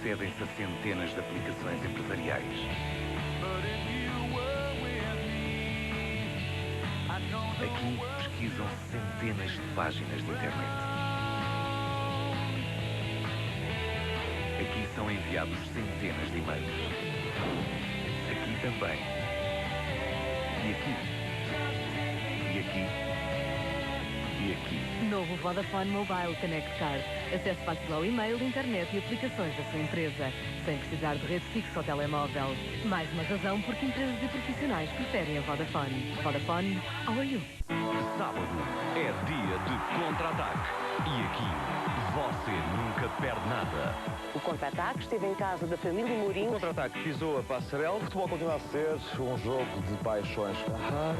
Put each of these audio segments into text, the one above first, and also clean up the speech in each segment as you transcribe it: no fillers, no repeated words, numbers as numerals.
acedem-se a centenas de aplicações empresariais. Aqui pesquisam centenas de páginas de internet. Aqui são enviados centenas de e-mails. Aqui também. E aqui. E aqui. E aqui. Novo Vodafone Mobile Connect Card. Acesso fácil ao e-mail, internet e aplicações da sua empresa, sem precisar de rede fixa ou telemóvel. Mais uma razão porque empresas e profissionais preferem a Vodafone. Vodafone, how are you? Sábado é dia de contra-ataque. E aqui, você nunca perde nada. O contra-ataque esteve em casa da família Mourinho. O contra-ataque pisou a passarela. O futebol continua a ser um jogo de paixões. A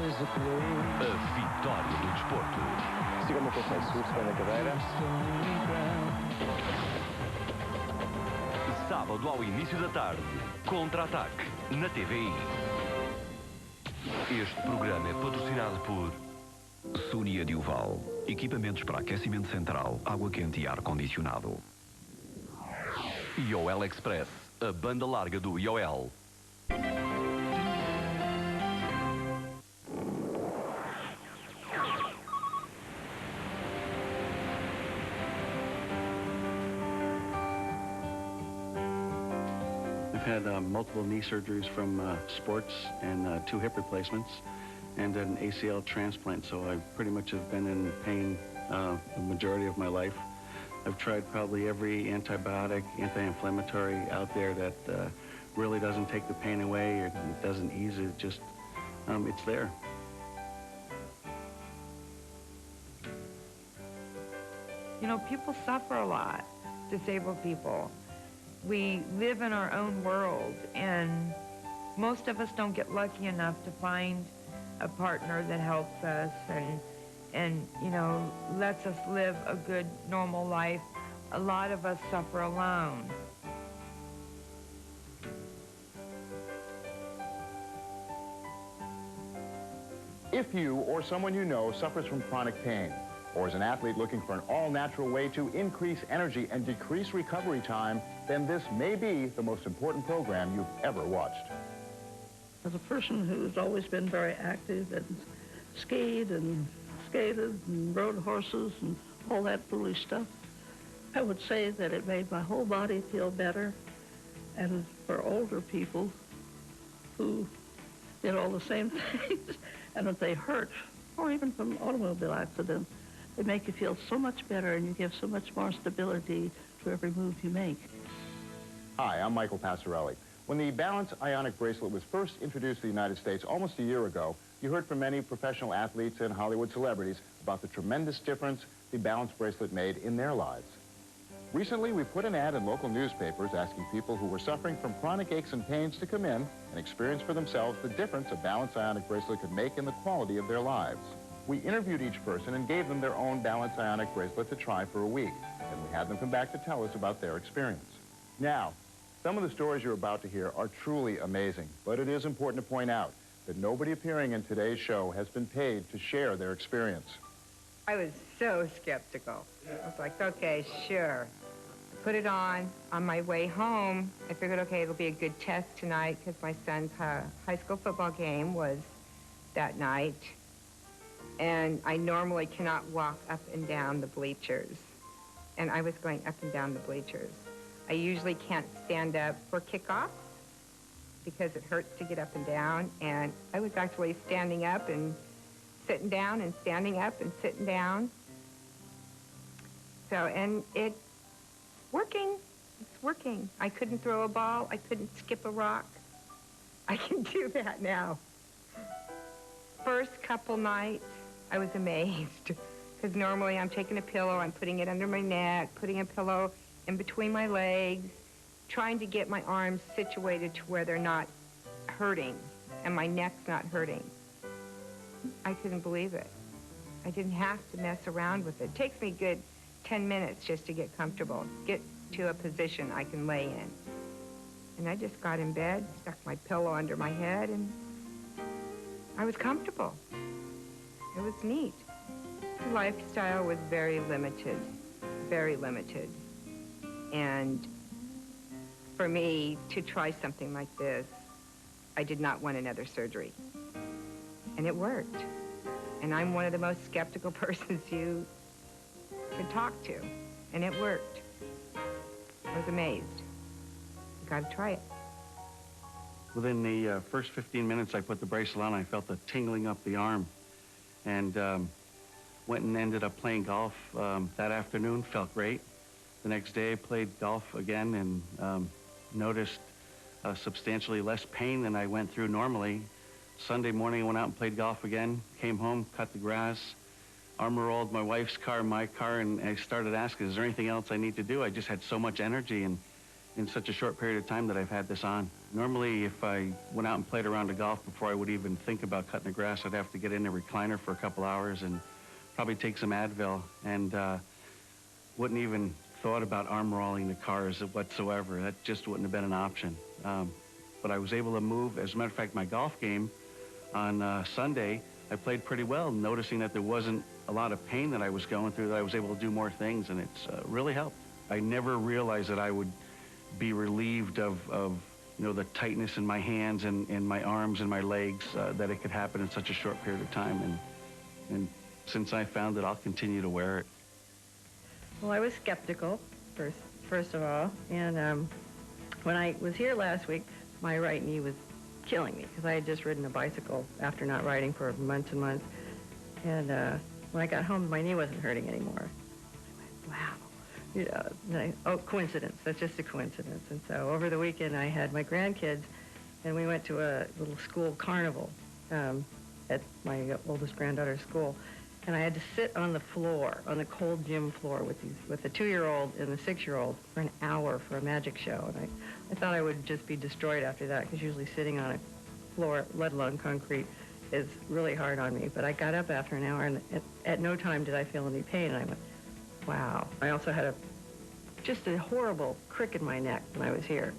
vitória do desporto. Siga o meu conselho, seguro-se bem na cadeira. Sábado ao início da tarde, contra-ataque na TVI. Este programa é patrocinado por Sônia de Uval. Equipamentos para aquecimento central, água quente e ar-condicionado. IOL Express, a banda larga do IOL. I've had multiple knee surgeries from sports and 2 hip replacements and an ACL transplant, so I pretty much have been in pain the majority of my life. I've tried probably every antibiotic, anti-inflammatory out there that really doesn't take the pain away or it doesn't ease it, just it's there. You know, people suffer a lot, disabled people. We live in our own world, and most of us don't get lucky enough to find a partner that helps us and you know, lets us live a good, normal life. A lot of us suffer alone. If you or someone you know suffers from chronic pain, or is an athlete looking for an all-natural way to increase energy and decrease recovery time, then this may be the most important program you've ever watched. As a person who's always been very active and skied and skated and rode horses and all that foolish stuff, I would say that it made my whole body feel better. And for older people who did all the same things, and if they hurt, or even from an automobile accident, they make you feel so much better and you give so much more stability to every move you make. Hi, I'm Michael Passarelli. When the Balance Ionic Bracelet was first introduced to the United States almost a year ago, you heard from many professional athletes and Hollywood celebrities about the tremendous difference the Balance Bracelet made in their lives. Recently, we put an ad in local newspapers asking people who were suffering from chronic aches and pains to come in and experience for themselves the difference a Balance Ionic Bracelet could make in the quality of their lives. We interviewed each person and gave them their own Balance Ionic Bracelet to try for a week, and we had them come back to tell us about their experience. Now, some of the stories you're about to hear are truly amazing, but it is important to point out that nobody appearing in today's show has been paid to share their experience. I was so skeptical. I was like, okay, sure. Put it on my way home. I figured, okay, it'll be a good test tonight because my son's high school football game was that night. And I normally cannot walk up and down the bleachers. And I was going up and down the bleachers. I usually can't stand up for kickoffs because it hurts to get up and down. And I was actually standing up and sitting down and standing up and sitting down. So, and it's working. It's working. I couldn't throw a ball. I couldn't skip a rock. I can do that now. First couple nights, I was amazed because normally I'm taking a pillow, I'm putting it under my neck, putting a pillow in between my legs, trying to get my arms situated to where they're not hurting and my neck's not hurting. I couldn't believe it. I didn't have to mess around with it. It takes me a good 10 minutes just to get comfortable, get to a position I can lay in. And I just got in bed, stuck my pillow under my head, and I was comfortable. It was neat. The lifestyle was very limited, very limited. And for me to try something like this, I did not want another surgery. And it worked. And I'm one of the most skeptical persons you could talk to. And it worked. I was amazed. You gotta try it. Within the first 15 minutes I put the bracelet on, I felt the tingling up the arm. And went and ended up playing golf that afternoon, felt great. The next day I played golf again and noticed substantially less pain than I went through normally. Sunday morning I went out and played golf again, came home, cut the grass, armor-rolled my wife's car, my car, and I started asking, is there anything else I need to do? I just had so much energy and in such a short period of time that I've had this on. Normally, if I went out and played a round of golf before I would even think about cutting the grass, I'd have to get in a recliner for a couple hours and probably take some Advil, and wouldn't even thought about arm-rolling the cars whatsoever. That just wouldn't have been an option. But I was able to move. As a matter of fact, my golf game on Sunday, I played pretty well, noticing that there wasn't a lot of pain that I was going through, that I was able to do more things, and it's really helped. I never realized that I would be relieved of you know, the tightness in my hands and my arms and my legs, that it could happen in such a short period of time. And since I found it, I'll continue to wear it. Well, I was skeptical, first of all, and when I was here last week, my right knee was killing me because I had just ridden a bicycle after not riding for months and months, and when I got home, my knee wasn't hurting anymore. I went, wow. You know, oh, coincidence. That's just a coincidence. And so over the weekend, I had my grandkids, and we went to a little school carnival at my oldest granddaughter's school. And I had to sit on the floor, on the cold gym floor with the 2-year-old and the 6-year-old for an hour for a magic show. And I thought I would just be destroyed after that, because usually sitting on a floor, let alone concrete, is really hard on me. But I got up after an hour, and at no time did I feel any pain. And I went, wow. I also had just a horrible crick in my neck when I was here.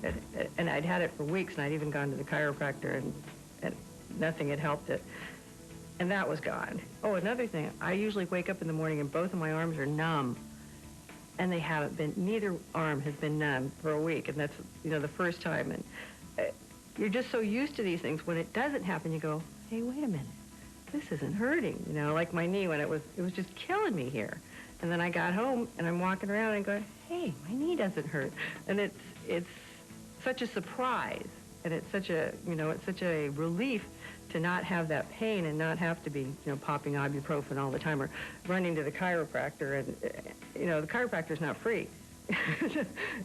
And I'd had it for weeks, and I'd even gone to the chiropractor, and nothing had helped it. And that was gone. Oh, another thing, I usually wake up in the morning and both of my arms are numb. And they haven't been, neither arm has been numb for a week. And that's, you know, the first time. And you're just so used to these things. When it doesn't happen, you go, hey, wait a minute. This isn't hurting. You know, like my knee when it was just killing me here. And then I got home and I'm walking around and going, hey, my knee doesn't hurt. And it's such a surprise. And it's such a, you know, it's such a relief to not have that pain and not have to be, you know, popping ibuprofen all the time or running to the chiropractor. And, you know, the chiropractor's not free.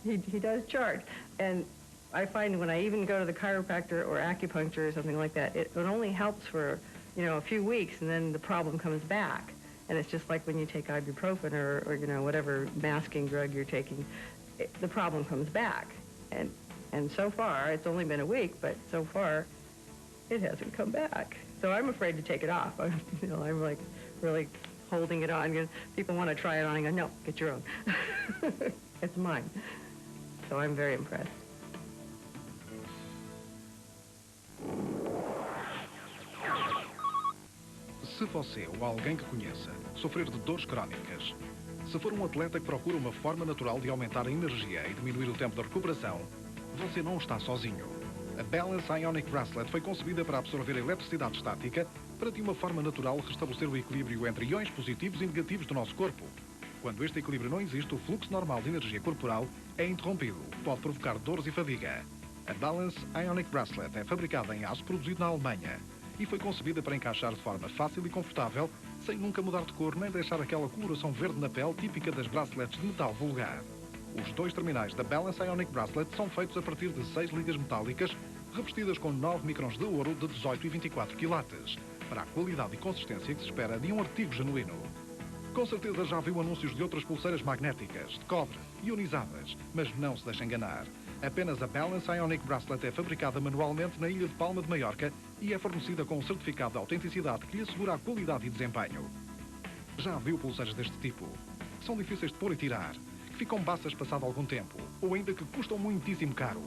he does charge. And I find when I even go to the chiropractor or acupuncture or something like that, it only helps for, you know, a few weeks, and then the problem comes back. And it's just like when you take ibuprofen or you know, whatever masking drug you're taking, the problem comes back. And so far, it's only been a week, but so far, it hasn't come back. So I'm afraid to take it off. I'm like really holding it on. You know, people want to try it on, and I go, no, get your own. It's mine. So I'm very impressed. Se você ou alguém que conheça sofrer de dores crónicas, se for um atleta que procura uma forma natural de aumentar a energia e diminuir o tempo de recuperação, você não está sozinho. A Balance Ionic Bracelet foi concebida para absorver a eletricidade estática para, de uma forma natural, restabelecer o equilíbrio entre iões positivos e negativos do nosso corpo. Quando este equilíbrio não existe, o fluxo normal de energia corporal é interrompido, pode provocar dores e fadiga. A Balance Ionic Bracelet é fabricada em aço produzido na Alemanha e foi concebida para encaixar de forma fácil e confortável, sem nunca mudar de cor nem deixar aquela coloração verde na pele típica das bracelets de metal vulgar. Os 2 terminais da Balance Ionic Bracelet são feitos a partir de 6 ligas metálicas revestidas com 9 microns de ouro de 18 e 24 quilates, para a qualidade e consistência que se espera de um artigo genuíno. Com certeza já viu anúncios de outras pulseiras magnéticas, de cobre, ionizadas, mas não se deixe enganar. Apenas a Balance Ionic Bracelet é fabricada manualmente na ilha de Palma de Maiorca e é fornecida com um certificado de autenticidade que lhe assegura a qualidade e desempenho. Já viu pulseiras deste tipo? Que são difíceis de pôr e tirar, que ficam baças passado algum tempo, ou ainda que custam muitíssimo caro.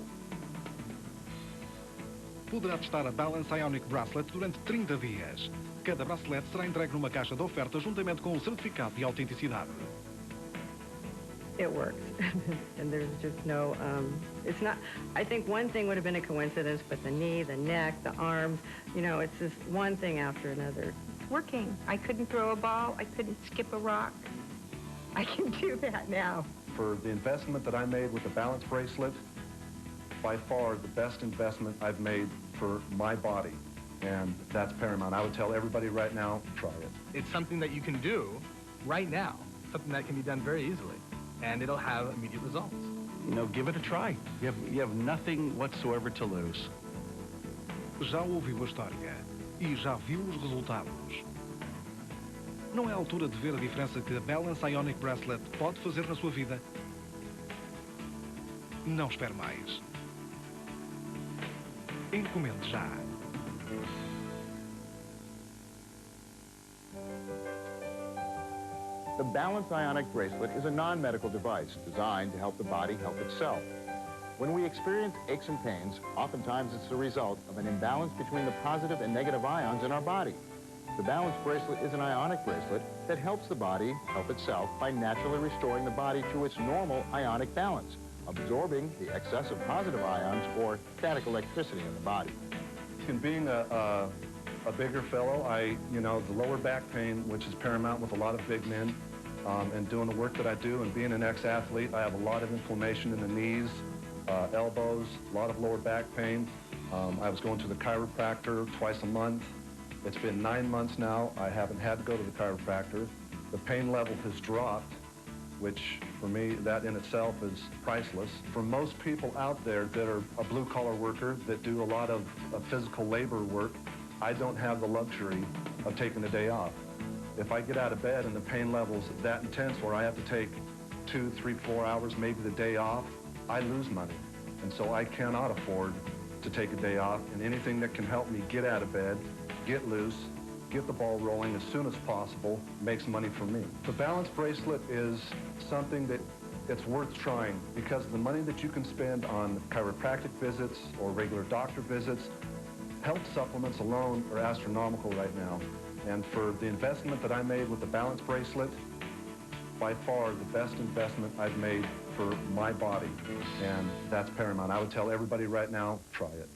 Poderá testar a Balance Ionic Bracelet durante 30 dias. Cada bracelete será entregue numa caixa de oferta juntamente com o certificado de autenticidade. It works. And there's just no, it's not, I think one thing would have been a coincidence, but the knee, the neck, the arms, you know, it's just one thing after another. It's working. I couldn't throw a ball. I couldn't skip a rock. I can do that now. For the investment that I made with the balance bracelet, by far the best investment I've made for my body. And that's paramount. I would tell everybody right now, try it. It's something that you can do right now, something that can be done very easily, and it'll have immediate results. You know, give it a try. You have nothing whatsoever to lose. Já ouviu a história e já viu os resultados. Não é a altura de ver a diferença que a Balance Ionic Bracelet pode fazer na sua vida? Não espere mais. Encomende já. The Balance Ionic Bracelet is a non-medical device designed to help the body help itself. When we experience aches and pains, oftentimes it's the result of an imbalance between the positive and negative ions in our body. The Balance Bracelet is an ionic bracelet that helps the body help itself by naturally restoring the body to its normal ionic balance, absorbing the excess of positive ions or static electricity in the body. And being a bigger fellow, the lower back pain, which is paramount with a lot of big men, and doing the work that I do and being an ex-athlete, I have a lot of inflammation in the knees, elbows, a lot of lower back pain. I was going to the chiropractor twice a month. It's been 9 months now. I haven't had to go to the chiropractor. The pain level has dropped, which for me, that in itself is priceless. For most people out there that are a blue-collar worker that do a lot of physical labor work, I don't have the luxury of taking a day off. If I get out of bed and the pain level's that intense where I have to take 2, 3, 4 hours, maybe the day off, I lose money. And so I cannot afford to take a day off, and anything that can help me get out of bed, get loose, get the ball rolling as soon as possible makes money for me. The balance bracelet is something that it's worth trying because the money that you can spend on chiropractic visits or regular doctor visits, health supplements alone are astronomical right now. And for the investment that I made with the balance bracelet, by far the best investment I've made for my body. And that's paramount. I would tell everybody right now, try it.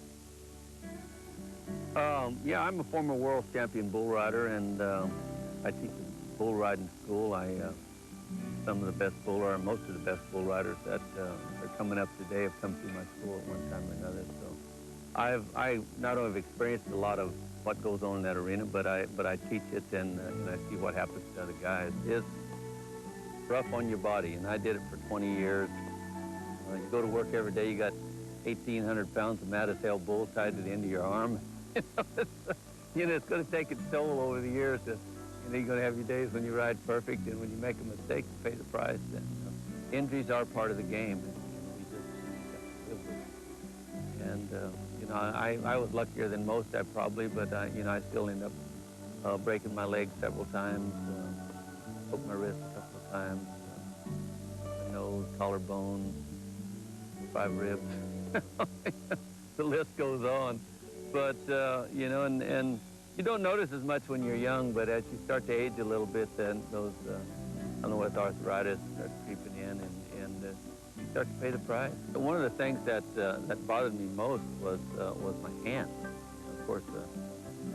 Yeah, I'm a former world champion bull rider, and I teach a bull riding school. Some of the best most of the best bull riders that are coming up today have come through my school at one time or another. So I not only have experienced a lot of what goes on in that arena, but I teach it, and I see what happens to other guys. It's rough on your body, and I did it for 20 years. You go to work every day, you got 1,800 pounds of mad as hell bull tied to the end of your arm. It's going to take its toll over the years. You're going to have your days when you ride perfect, and when you make a mistake, you pay the price. And injuries are part of the game. We just have to live with it. And I was luckier than most, probably, but I still end up breaking my leg several times, broke my wrist a couple of times, my nose, collarbone, 5 ribs. The list goes on. But, and you don't notice as much when you're young, but as you start to age a little bit, then those, I don't know what, arthritis starts creeping in, and you start to pay the price. But one of the things that bothered me most was my hand. Of course,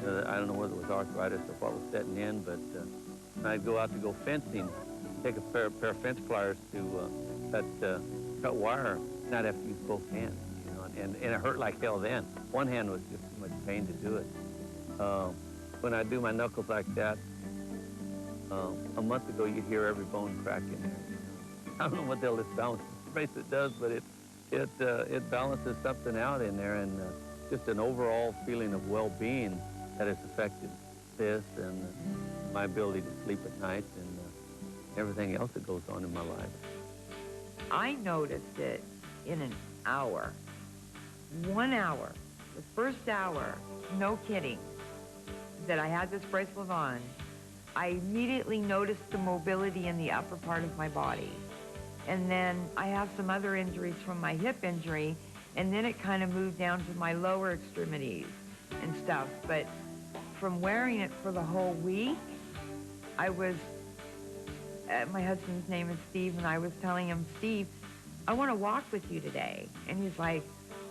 I don't know whether it was arthritis or what was setting in, but when I'd go out to go fencing, take a pair of fence pliers to cut wire, and I'd have to use both hands. And it hurt like hell then. One hand was just too much pain to do it. When I do my knuckles like that, a month ago you'd hear every bone crack in there. I don't know what the hell this balance bracelet does, but it balances something out in there, and just an overall feeling of well-being that has affected this and my ability to sleep at night and everything else that goes on in my life. I noticed it in an hour. 1 hour, the first hour, no kidding, that I had this bracelet on, I immediately noticed the mobility in the upper part of my body. And then I have some other injuries from my hip injury, and then it kind of moved down to my lower extremities and stuff. But from wearing it for the whole week, I was my husband's name is Steve, and I was telling him, Steve, I want to walk with you today. And he's like,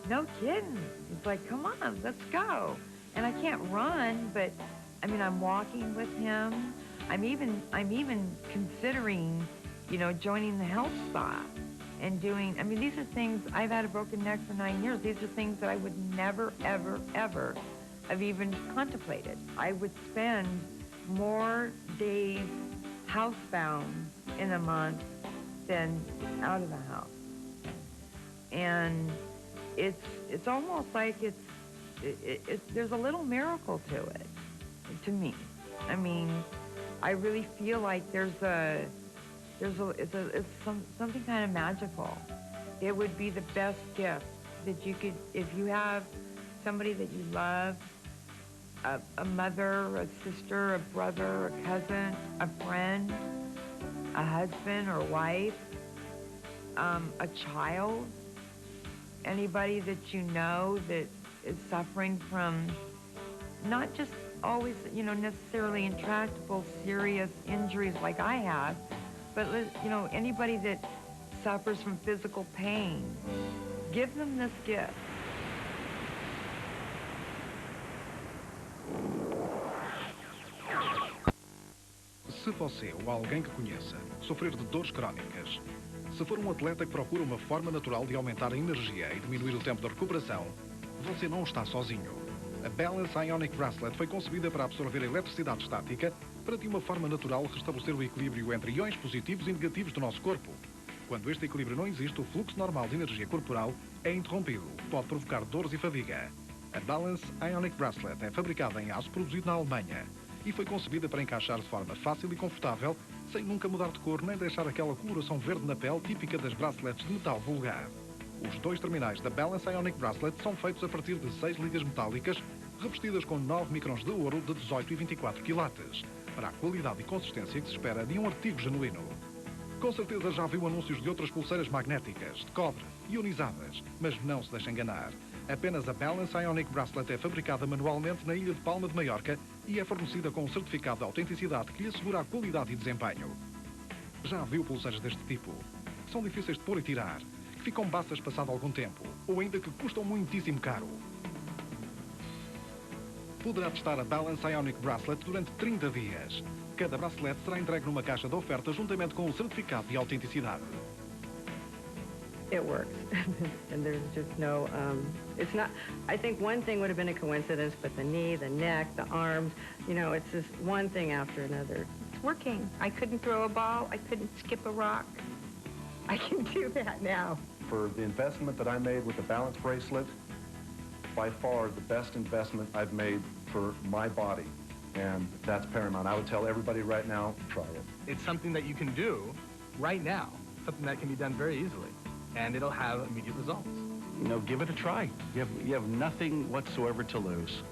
no kidding. He's like, come on, let's go. And I can't run, but I mean, I'm walking with him. I'm even considering, you know, joining the health spa and doing, I mean, these are things, I've had a broken neck for 9 years. These are things that I would never, ever, ever have even contemplated. I would spend more days housebound in a month than out of the house. And it's almost like there's a little miracle to it, to me. I mean, I really feel like it's something kind of magical. It would be the best gift that you could, if you have somebody that you love, a mother, a sister, a brother, a cousin, a friend, a husband or wife, a child, anybody that you know that is suffering from not just always, you know, necessarily intractable, serious injuries like I have, but, you know, anybody that suffers from physical pain, give them this gift. Se você ou alguém que conheça sofrer de dores crónicas, se for um atleta que procura uma forma natural de aumentar a energia e diminuir o tempo de recuperação, você não está sozinho. A Balance Ionic Bracelet foi concebida para absorver a eletricidade estática para, de uma forma natural, restabelecer o equilíbrio entre iões positivos e negativos do nosso corpo. Quando este equilíbrio não existe, o fluxo normal de energia corporal é interrompido, o que pode provocar dores e fadiga. A Balance Ionic Bracelet é fabricada em aço produzido na Alemanha e foi concebida para encaixar de forma fácil e confortável, sem nunca mudar de cor nem deixar aquela coloração verde na pele típica das bracelets de metal vulgar. Os dois terminais da Balance Ionic Bracelet são feitos a partir de 6 ligas metálicas revestidas com 9 microns de ouro de 18 e 24 quilates, para a qualidade e consistência que se espera de um artigo genuíno. Com certeza já viu anúncios de outras pulseiras magnéticas, de cobre, ionizadas, mas não se deixe enganar. Apenas a Balance Ionic Bracelet é fabricada manualmente na ilha de Palma de Maiorca e é fornecida com um certificado de autenticidade que lhe assegura a qualidade e desempenho. Já viu pulseiras deste tipo? Que são difíceis de pôr e tirar, que ficam baças passado algum tempo, ou ainda que custam muitíssimo caro. Poderá testar a Balance Ionic Bracelet durante 30 dias. Cada bracelete será entregue numa caixa de oferta juntamente com o certificado de autenticidade. It works, and there's just no, it's not, I think one thing would have been a coincidence, but the knee, the neck, the arms, you know, it's just one thing after another. It's working. I couldn't throw a ball. I couldn't skip a rock. I can do that now. For the investment that I made with the balance bracelet, by far the best investment I've made for my body, and that's paramount. I would tell everybody right now, try it. It's something that you can do right now, something that can be done very easily, and it'll have immediate results. You know, give it a try. You have nothing whatsoever to lose.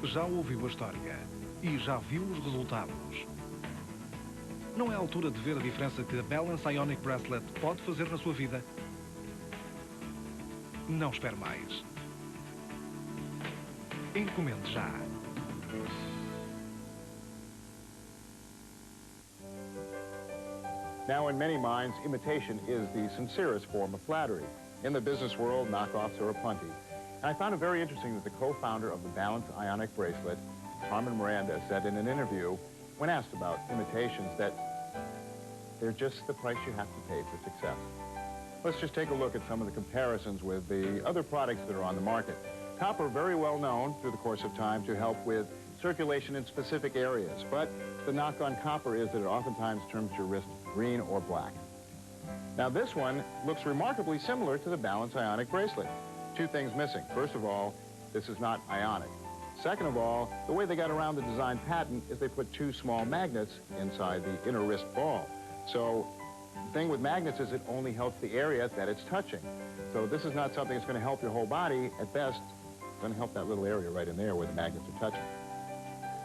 Já ouviu a história e já viu os resultados. Não é a altura de ver a diferença que a Balance Ionic Bracelet pode fazer na sua vida? Não espere mais. Encomende já. Now, in many minds, imitation is the sincerest form of flattery. In the business world, knockoffs are aplenty. And I found it very interesting that the co-founder of the Balance Ionic Bracelet, Carmen Miranda, said in an interview, when asked about imitations, that they're just the price you have to pay for success. Let's just take a look at some of the comparisons with the other products that are on the market. Copper, very well known through the course of time to help with circulation in specific areas, but the knock on copper is that it oftentimes turns your wrist green or black. Now this one looks remarkably similar to the Balance Ionic Bracelet. Two things missing. First of all, this is not ionic. Second of all, the way they got around the design patent is they put 2 small magnets inside the inner wrist ball. So the thing with magnets is it only helps the area that it's touching. So this is not something that's going to help your whole body. At best, it's going to help that little area right in there where the magnets are touching.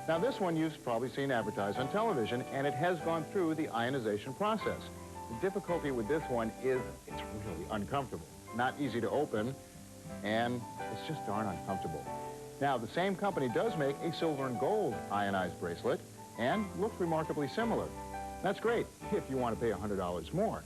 Now this one you've probably seen advertised on television, and it has gone through the ionization process. The difficulty with this one is it's really uncomfortable, not easy to open, and it's just darn uncomfortable. Now, the same company does make a silver and gold ionized bracelet and looks remarkably similar. That's great if you want to pay $100 more.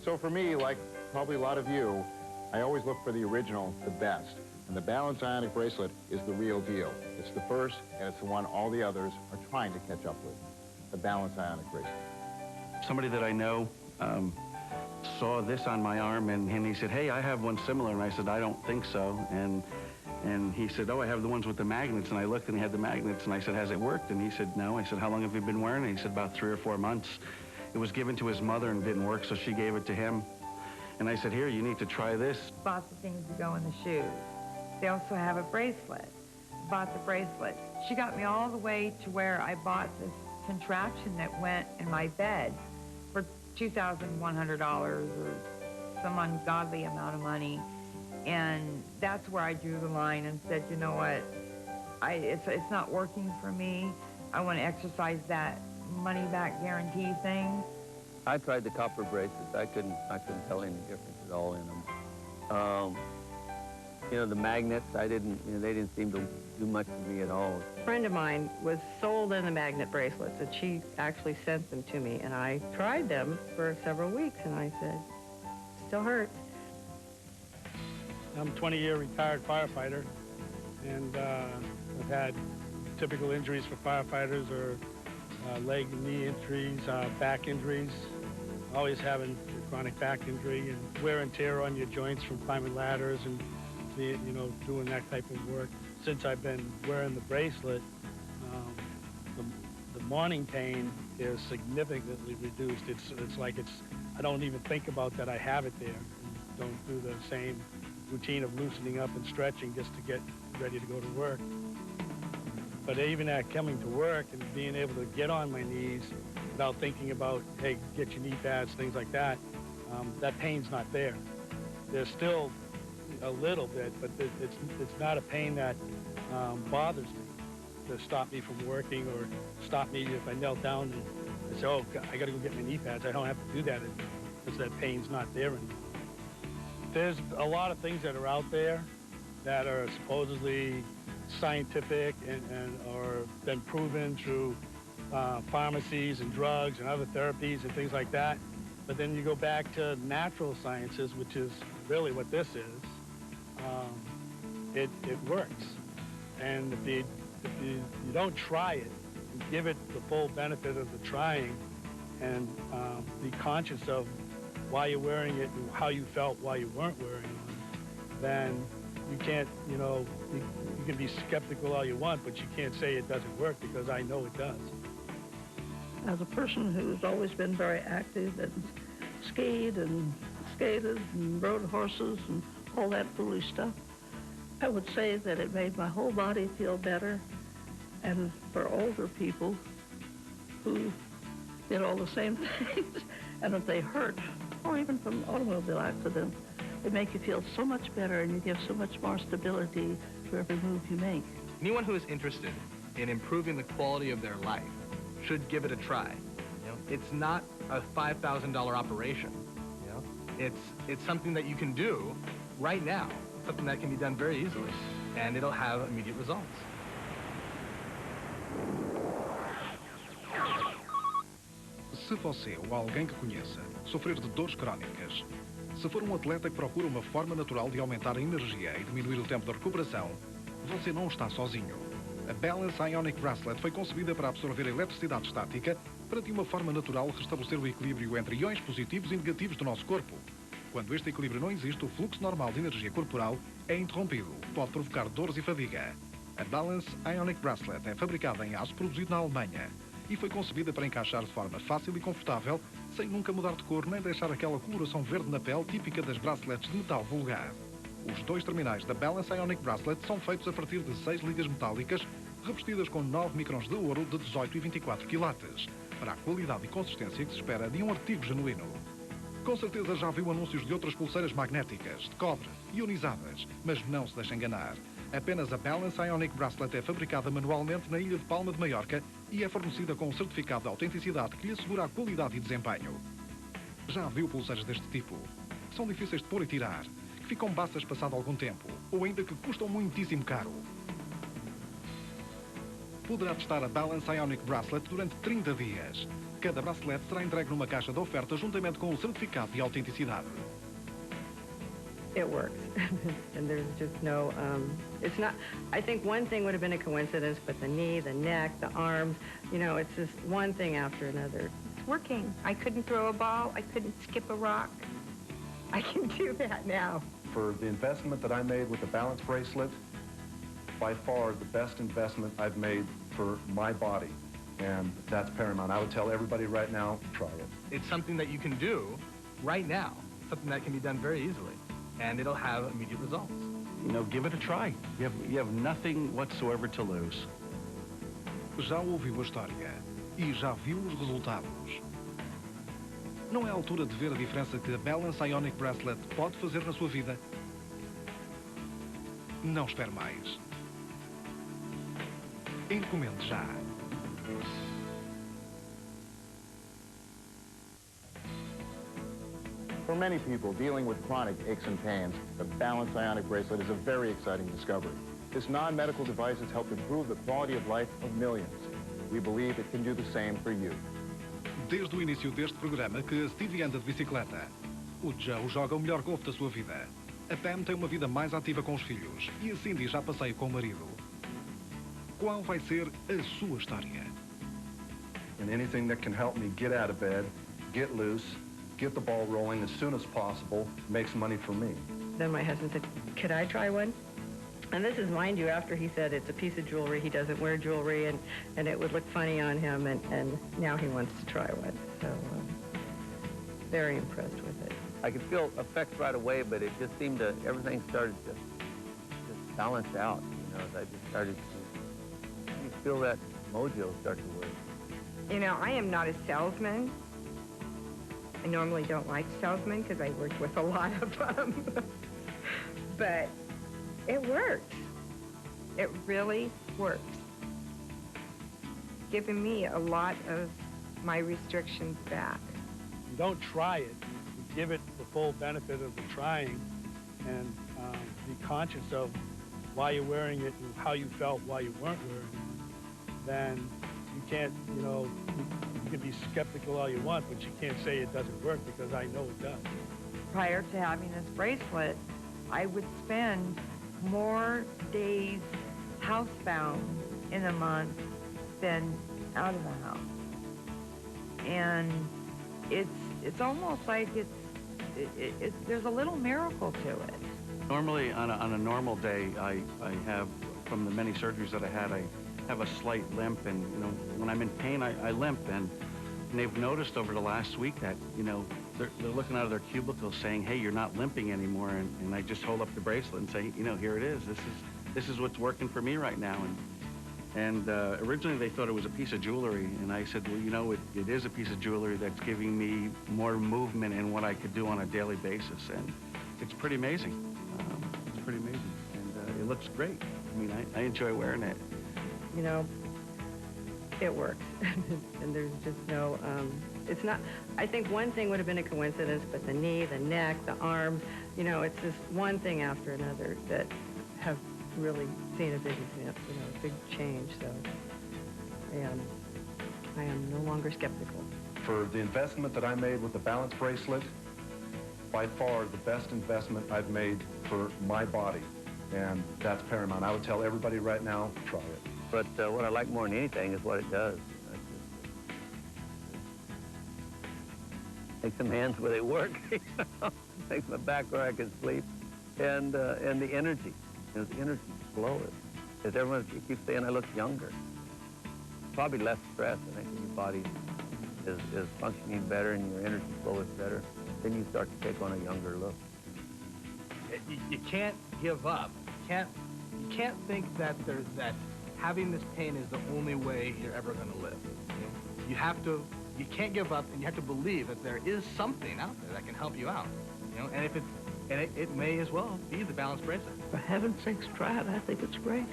So for me, like probably a lot of you, I always look for the original, the best. And the Balance Ionic Bracelet is the real deal. It's the first, and it's the one all the others are trying to catch up with. The Balance Ionic Bracelet. Somebody that I know saw this on my arm, and he said, hey, I have one similar. And I said, I don't think so. And he said, oh, I have the ones with the magnets. And I looked, and he had the magnets. And I said, has it worked? And he said, no. I said, how long have you been wearing it? He said, about 3 or 4 months. It was given to his mother and didn't work, so she gave it to him. And I said, here, you need to try this. Bought the things that go in the shoes. They also have a bracelet. Bought the bracelet. She got me all the way to where I bought this contraption that went in my bed for $2,100 or some ungodly amount of money. And that's where I drew the line and said, you know what, it's not working for me. I want to exercise that money-back guarantee thing. I tried the copper bracelets. I couldn't tell any difference at all in them. You know, the magnets, they didn't seem to do much for me at all. A friend of mine was sold in the magnet bracelets, and she actually sent them to me, and I tried them for several weeks, and I said, still hurts. I'm a 20-year retired firefighter, and I've had typical injuries for firefighters, or leg and knee injuries, back injuries, always having chronic back injury and wear and tear on your joints from climbing ladders and doing that type of work. Since I've been wearing the bracelet, the morning pain is significantly reduced. It's like I don't even think about that I have it there. And don't do the same routine of loosening up and stretching just to get ready to go to work. But even at coming to work and being able to get on my knees without thinking about, hey, get your knee pads, things like that, that pain's not there. There's still a little bit, but it's not a pain that bothers me to stop me from working or stop me if I knelt down and say, oh, I got to go get my knee pads. I don't have to do that because that pain's not there anymore. There's a lot of things that are out there that are supposedly scientific and or been proven through pharmacies and drugs and other therapies and things like that. But then you go back to natural sciences, which is really what this is. It works. And if you don't try it, and give it the full benefit of the trying, and be conscious of why you're wearing it and how you felt while you weren't wearing it, then you can't, you can be skeptical all you want, but you can't say it doesn't work, because I know it does. As a person who's always been very active and skied and skated and rode horses and all that foolish stuff, I would say that it made my whole body feel better. And for older people who did all the same things, and if they hurt, or even from automobile accidents, they make you feel so much better, and you give so much more stability to every move you make. Anyone who is interested in improving the quality of their life should give it a try. It's not a $5,000 operation. It's something that you can do right now, something that can be done very easily, and it'll have immediate results. Se você ou alguém que conheça sofrer de dores crónicas, se for um atleta que procura uma forma natural de aumentar a energia e diminuir o tempo de recuperação, você não está sozinho. A Balance Ionic Bracelet foi concebida para absorver a eletricidade estática para, de uma forma natural, restabelecer o equilíbrio entre iões positivos e negativos do nosso corpo. Quando este equilíbrio não existe, o fluxo normal de energia corporal é interrompido, pode provocar dores e fadiga. A Balance Ionic Bracelet é fabricada em aço produzido na Alemanha e foi concebida para encaixar de forma fácil e confortável, sem nunca mudar de cor nem deixar aquela coloração verde na pele típica das braceletes de metal vulgar. Os 2 terminais da Balance Ionic Bracelet são feitos a partir de 6 ligas metálicas revestidas com 9 microns de ouro de 18 e 24 quilates, para a qualidade e consistência que se espera de um artigo genuíno. Com certeza já viu anúncios de outras pulseiras magnéticas, de cobre, ionizadas, mas não se deixe enganar. Apenas a Balance Ionic Bracelet é fabricada manualmente na ilha de Palma de Maiorca e é fornecida com um certificado de autenticidade que lhe assegura a qualidade e desempenho. Já viu pulseiras deste tipo? Que são difíceis de pôr e tirar, que ficam baças passado algum tempo, ou ainda que custam muitíssimo caro. Poderá testar a Balance Ionic Bracelet durante 30 dias. Cada bracelete será entregue numa caixa de oferta juntamente com um certificado de autenticidade. It works. And there's just no, it's not, I think one thing would have been a coincidence, but the knee, the neck, the arms, you know, it's just one thing after another. It's working. I couldn't throw a ball. I couldn't skip a rock. I can do that now. For the investment that I made with the balance bracelet, by far the best investment I've made for my body. And that's paramount. I would tell everybody right now, try it. It's something that you can do right now, something that can be done very easily, and it'll have immediate results. You know, give it a try. You have nothing whatsoever to lose. Já ouviu a história e já viu os resultados. Não é a altura de ver a diferença que a Balance Ionic Bracelet pode fazer na sua vida? Não espere mais. Encomende já. For many people dealing with chronic aches and pains, the Balance Ionic Bracelet is a very exciting discovery. This non-medical device has helped improve the quality of life of millions. We believe it can do the same for you. Desde o início deste programa que a Stevie anda de bicicleta. O Joe joga o melhor golfe da sua vida. A Pam tem uma vida mais ativa com os filhos. E a Cindy já passeia com o marido. Qual vai ser a sua história? And anything that can help me get out of bed, get loose, get the ball rolling as soon as possible, makes money for me. Then my husband said, could I try one? And this is, mind you, after he said it's a piece of jewelry, he doesn't wear jewelry, and it would look funny on him, and now he wants to try one. So, very impressed with it. I could feel effects right away, but it just seemed to, everything started to just balance out, you know, as I just started to, you feel that mojo start to work. You know, I am not a salesman. I normally don't like salesmen because I worked with a lot of them. But it works. It really works. Giving me a lot of my restrictions back. You don't try it. You give it the full benefit of the trying and be conscious of why you're wearing it and how you felt while you weren't wearing it. Then you can't, you know, you can be skeptical all you want, but you can't say it doesn't work because I know it does. Prior to having this bracelet, I would spend more days housebound in a month than out of the house. And it's almost like there's a little miracle to it. Normally, on a normal day, I have, from the many surgeries that I had, I have a slight limp, and, you know, when I'm in pain, I limp, and they've noticed over the last week that, you know, they're looking out of their cubicles saying, hey, you're not limping anymore, and I just hold up the bracelet and say, you know, here it is. This is what's working for me right now. And originally they thought it was a piece of jewelry, and I said, well, you know, it is a piece of jewelry that's giving me more movement in what I could do on a daily basis, and it's pretty amazing. It's pretty amazing, and it looks great. I mean, I enjoy wearing it. You know, it works. And there's just no, it's not, I think one thing would have been a coincidence, but the knee, the neck, the arms, you know, it's just one thing after another that have really seen a big, you know, a big change. So I am no longer skeptical. For the investment that I made with the balance bracelet, by far the best investment I've made for my body. And that's paramount. I would tell everybody right now, try it. But what I like more than anything is what it does. Makes some hands where they work, you know? Makes my back where I can sleep. And the energy. You know, the energy flow. As everyone keeps saying, I look younger. Probably less stress. I think your body is functioning better and your energy flow is better. Then you start to take on a younger look. You can't give up. You can't think that having this pain is the only way you're ever going to live. You know? You can't give up, and you have to believe that there is something out there that can help you out. You know, and it may as well be the balance bracelet. For heaven's sakes, try it. I think it's great.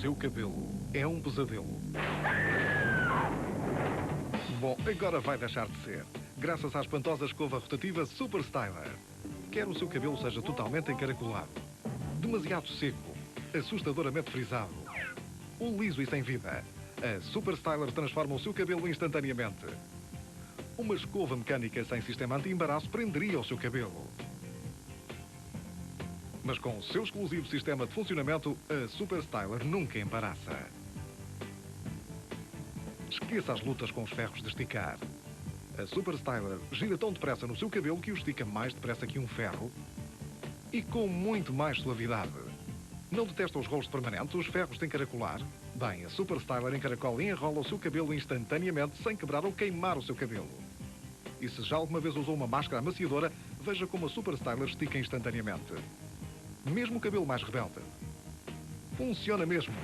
seu cabelo é um pesadelo. Bom, agora vai deixar de ser, graças à espantosa escova rotativa Super Styler. Quer o seu cabelo seja totalmente encaracolado, demasiado seco, assustadoramente frisado, ou liso e sem vida, a Super Styler transforma o seu cabelo instantaneamente. Uma escova mecânica sem sistema anti-embaraço prenderia o seu cabelo. Mas com o seu exclusivo sistema de funcionamento, a Super Styler nunca embaraça. Esqueça as lutas com os ferros de esticar. A Super Styler gira tão depressa no seu cabelo que o estica mais depressa que um ferro e com muito mais suavidade. Não detesta os rolos permanentes, os ferros de encaracolar? Bem, a Super Styler encaracola e enrola o seu cabelo instantaneamente sem quebrar ou queimar o seu cabelo. E se já alguma vez usou uma máscara amaciadora, veja como a Super Styler estica instantaneamente. Mesmo o cabelo mais rebelde. Funciona mesmo.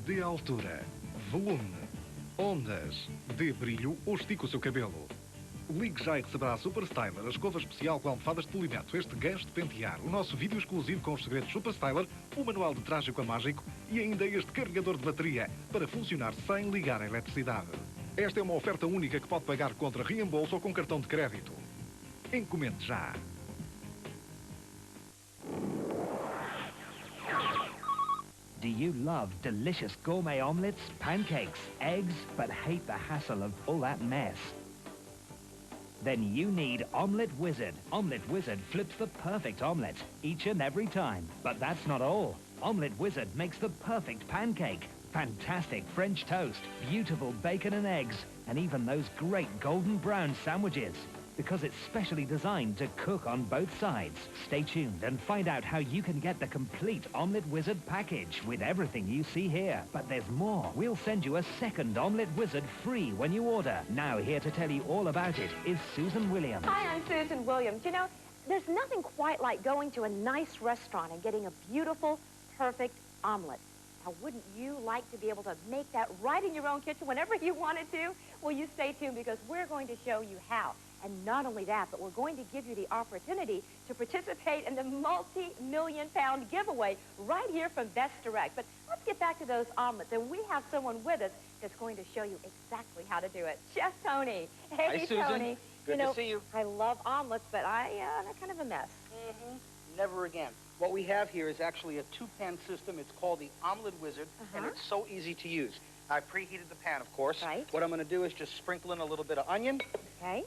Dê altura, volume, ondas, dê brilho ou estica o seu cabelo. Ligue já e receberá a Super Styler, a escova especial com almofadas de polimento, este gancho de pentear, o nosso vídeo exclusivo com os segredos Super Styler, o manual de trágico a mágico e ainda este carregador de bateria para funcionar sem ligar a eletricidade. Esta é uma oferta única que pode pagar contra reembolso ou com cartão de crédito. Encomende já. Do you love delicious gourmet omelets, pancakes, eggs, but hate the hassle of all that mess? Then you need Omelette Wizard. Omelette Wizard flips the perfect omelette each and every time. But that's not all. Omelette Wizard makes the perfect pancake. Fantastic French toast, beautiful bacon and eggs, and even those great golden brown sandwiches. Because it's specially designed to cook on both sides. Stay tuned and find out how you can get the complete Omelette Wizard package with everything you see here. But there's more. We'll send you a second Omelette Wizard free when you order. Now here to tell you all about it is Susan Williams. Hi, I'm Susan Williams. You know, there's nothing quite like going to a nice restaurant and getting a beautiful, perfect omelet. Now, wouldn't you like to be able to make that right in your own kitchen whenever you wanted to? Well, you stay tuned because we're going to show you how. And not only that, but we're going to give you the opportunity to participate in the multi-million-pound giveaway right here from Best Direct. But let's get back to those omelets, and we have someone with us that's going to show you exactly how to do it. Chef Tony. Hey, Hi, Susan. Tony. Good to see you. I love omelets, but they're kind of a mess. Never again. What we have here is actually a two-pan system. It's called the Omelet Wizard, and it's so easy to use. I preheated the pan, of course. Right. What I'm going to do is just sprinkle in a little bit of onion,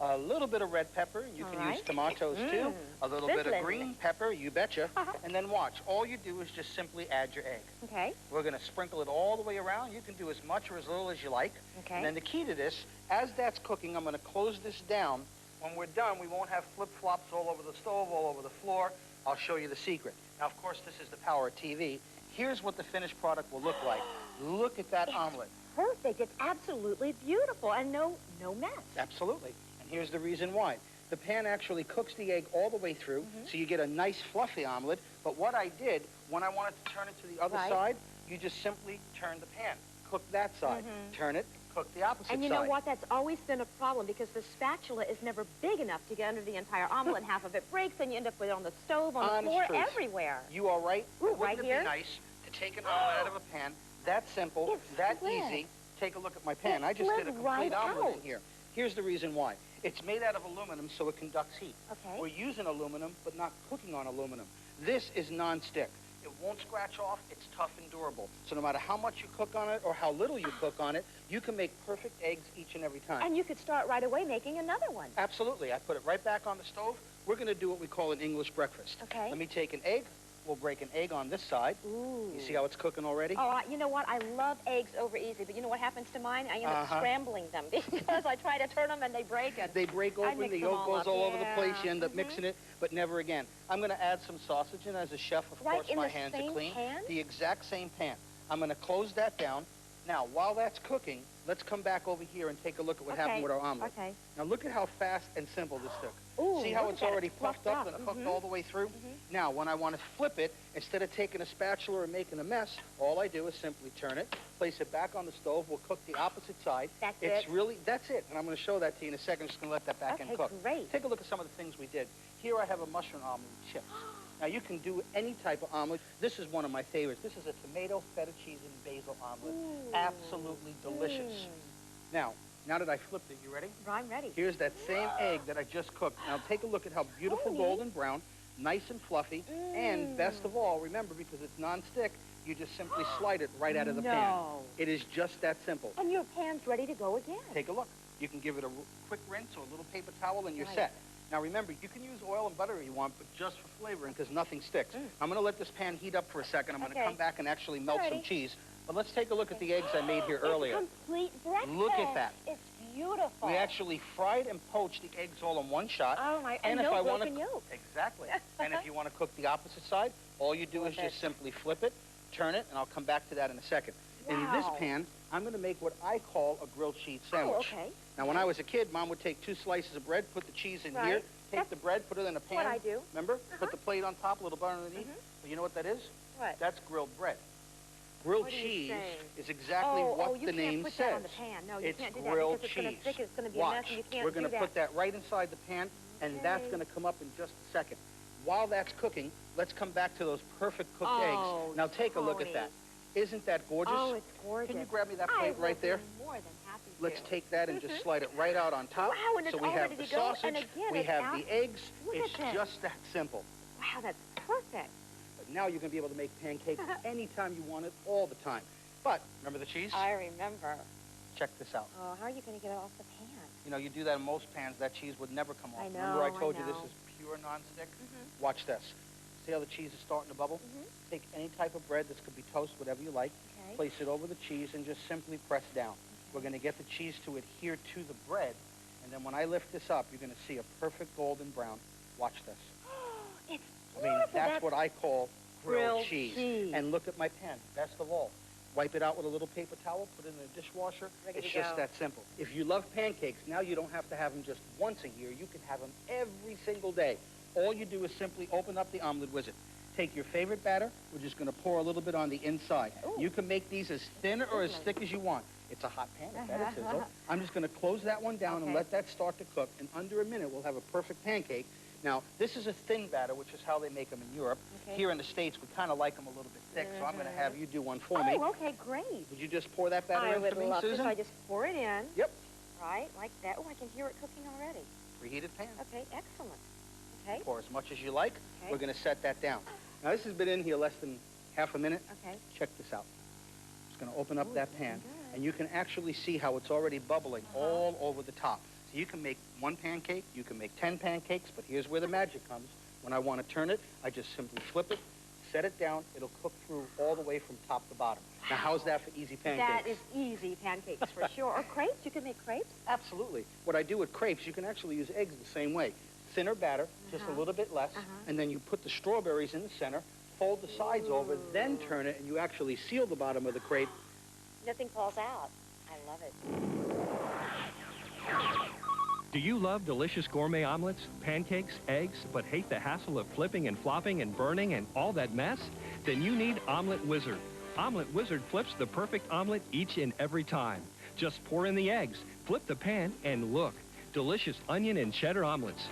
a little bit of red pepper. You can use tomatoes, too. A little bit of green pepper, you betcha. And then watch. All you do is just simply add your egg. Okay. We're going to sprinkle it all the way around. You can do as much or as little as you like. Okay. And then the key to this, as that's cooking, I'm going to close this down. When we're done, we won't have flip-flops all over the stove, all over the floor. I'll show you the secret. Now, of course, this is the power of TV. Here's what the finished product will look like. Look at that omelet. Perfect. It's absolutely beautiful and no mess. Absolutely. And here's the reason why. The pan actually cooks the egg all the way through, so you get a nice fluffy omelet. But what I did, when I wanted to turn it to the other side, you just simply turn the pan. Cook that side. Turn it, cook the opposite side. And you know what? That's always been a problem because the spatula is never big enough to get under the entire omelet and half of it breaks and you end up with it on the stove, on the floor, everywhere. You are right. Ooh, Wouldn't it be nice to take an omelet out of a pan? That simple, that easy. Take a look at my pan. I just did a complete omelet in here. Here's the reason why. It's made out of aluminum so it conducts heat. Okay. We're using aluminum, but not cooking on aluminum. This is non-stick. It won't scratch off. It's tough and durable. So no matter how much you cook on it or how little you cook on it, you can make perfect eggs each and every time. And you could start right away making another one. Absolutely. I put it right back on the stove. We're going to do what we call an English breakfast. Okay. Let me take an egg. We'll break an egg on this side. Ooh. You see how it's cooking already? Oh, you know what? I love eggs over easy, but you know what happens to mine? I end up scrambling them because I try to turn them and they break. They break open, the yolk goes all over the place, you end up mixing it, but never again. I'm going to add some sausage in. As a chef, of course, my hands are clean. The exact same pan. I'm going to close that down. Now, while that's cooking, let's come back over here and take a look at what happened with our omelet. Okay. Now, look at how fast and simple this took. Ooh, see how it's already puffed up and cooked all the way through? Now, when I want to flip it, instead of taking a spatula and making a mess, all I do is simply turn it, place it back on the stove. We'll cook the opposite side. That's That's it. And I'm going to show that to you in a second. I'm just going to let that back and cook. Great. Take a look at some of the things we did. Here I have a mushroom omelet with chips. Now, you can do any type of omelet. This is one of my favorites. This is a tomato, feta cheese, and basil omelet. Absolutely delicious. Now that I flipped it, you ready? I'm ready. Here's that same egg that I just cooked. Now, take a look at how beautiful golden brown, nice and fluffy, and best of all, remember, because it's non-stick, you just simply slide it right out of the pan. It is just that simple. And your pan's ready to go again. Take a look. You can give it a quick rinse or a little paper towel, and you're set. Now remember, you can use oil and butter if you want, but just for flavoring, because nothing sticks. I'm going to let this pan heat up for a second. I'm going to come back and actually melt some cheese. But let's take a look at the eggs I made here earlier. It's complete breakfast. Look at that. It's beautiful. We actually fried and poached the eggs all in one shot. Oh my! And no broken yolk. Exactly. And if you want to cook the opposite side, all you do is just simply flip it, turn it, and I'll come back to that in a second. In this pan, I'm going to make what I call a grilled cheese sandwich. Now, when I was a kid, Mom would take 2 slices of bread, put the cheese in here, take the bread, put it in a pan. What I do. Remember? Put the plate on top, a little butter underneath. Well, you know what that is? What? That's grilled bread. Grilled cheese is exactly what the name says. That on the pan. No, you can't do that grilled because cheese. It's going to stick. It's going to be a mess, and you can't We're going to put that right inside the pan, and that's going to come up in just a second. While that's cooking, let's come back to those perfect cooked eggs. Now take a look at that. Isn't that gorgeous? Oh, it's gorgeous. Can you grab me that plate right there? More than happy to. Let's take that and just slide it right out on top. Wow, and it's so we all have ready the to go. sausage, And again, we have the eggs. It's this. just that simple. Wow, that's perfect. But now you're going to be able to make pancakes anytime you want it, all the time. But remember the cheese? I remember. Check this out. Oh, how are you going to get it off the pan? You know, you do that in most pans, that cheese would never come off. I know, Remember I told you this is pure nonstick? Watch this. See how the cheese is starting to bubble? Take any type of bread, this could be toast, whatever you like, place it over the cheese and just simply press down. We're going to get the cheese to adhere to the bread, and then when I lift this up, you're going to see a perfect golden brown. Watch this. It's I mean, that's what I call grilled cheese. And look at my pan, best of all. Wipe it out with a little paper towel, put it in a dishwasher. It's just that simple. If you love pancakes, now you don't have to have them just once a year. You can have them every single day. All you do is simply open up the Omelet Wizard. Take your favorite batter. We're just going to pour a little bit on the inside. You can make these as thin or as thick as you want. It's a hot pan, it's better sizzle. I'm just going to close that one down and let that start to cook. In under a minute, we'll have a perfect pancake. Now, this is a thin batter, which is how they make them in Europe. Here in the States, we kind of like them a little bit thick, so I'm going to have you do one for me. Oh, okay, great. Would you just pour that batter in for me, Susan? I would love to. So I just pour it in. Yep. Right, like that. Oh, I can hear it cooking already. Preheated pan. Okay, excellent. Okay. Pour as much as you like. We're going to set that down. Now, this has been in here less than half a minute. Okay. Check this out. I'm just going to open up that pan, and you can actually see how it's already bubbling all over the top. So you can make 1 pancake, you can make 10 pancakes, but here's where the magic comes. When I want to turn it, I just simply flip it, set it down. It'll cook through all the way from top to bottom. Now, how's that for easy pancakes? That is easy pancakes for sure. Or crepes. You can make crepes. Absolutely. What I do with crepes, you can actually use eggs the same way. Thinner batter, just a little bit less, and then you put the strawberries in the center, fold the sides over, then turn it, and you actually seal the bottom of the crepe. Nothing falls out. I love it. Do you love delicious gourmet omelets, pancakes, eggs, but hate the hassle of flipping and flopping and burning and all that mess? Then you need Omelet Wizard. Omelet Wizard flips the perfect omelet each and every time. Just pour in the eggs, flip the pan, and look. Delicious onion and cheddar omelets.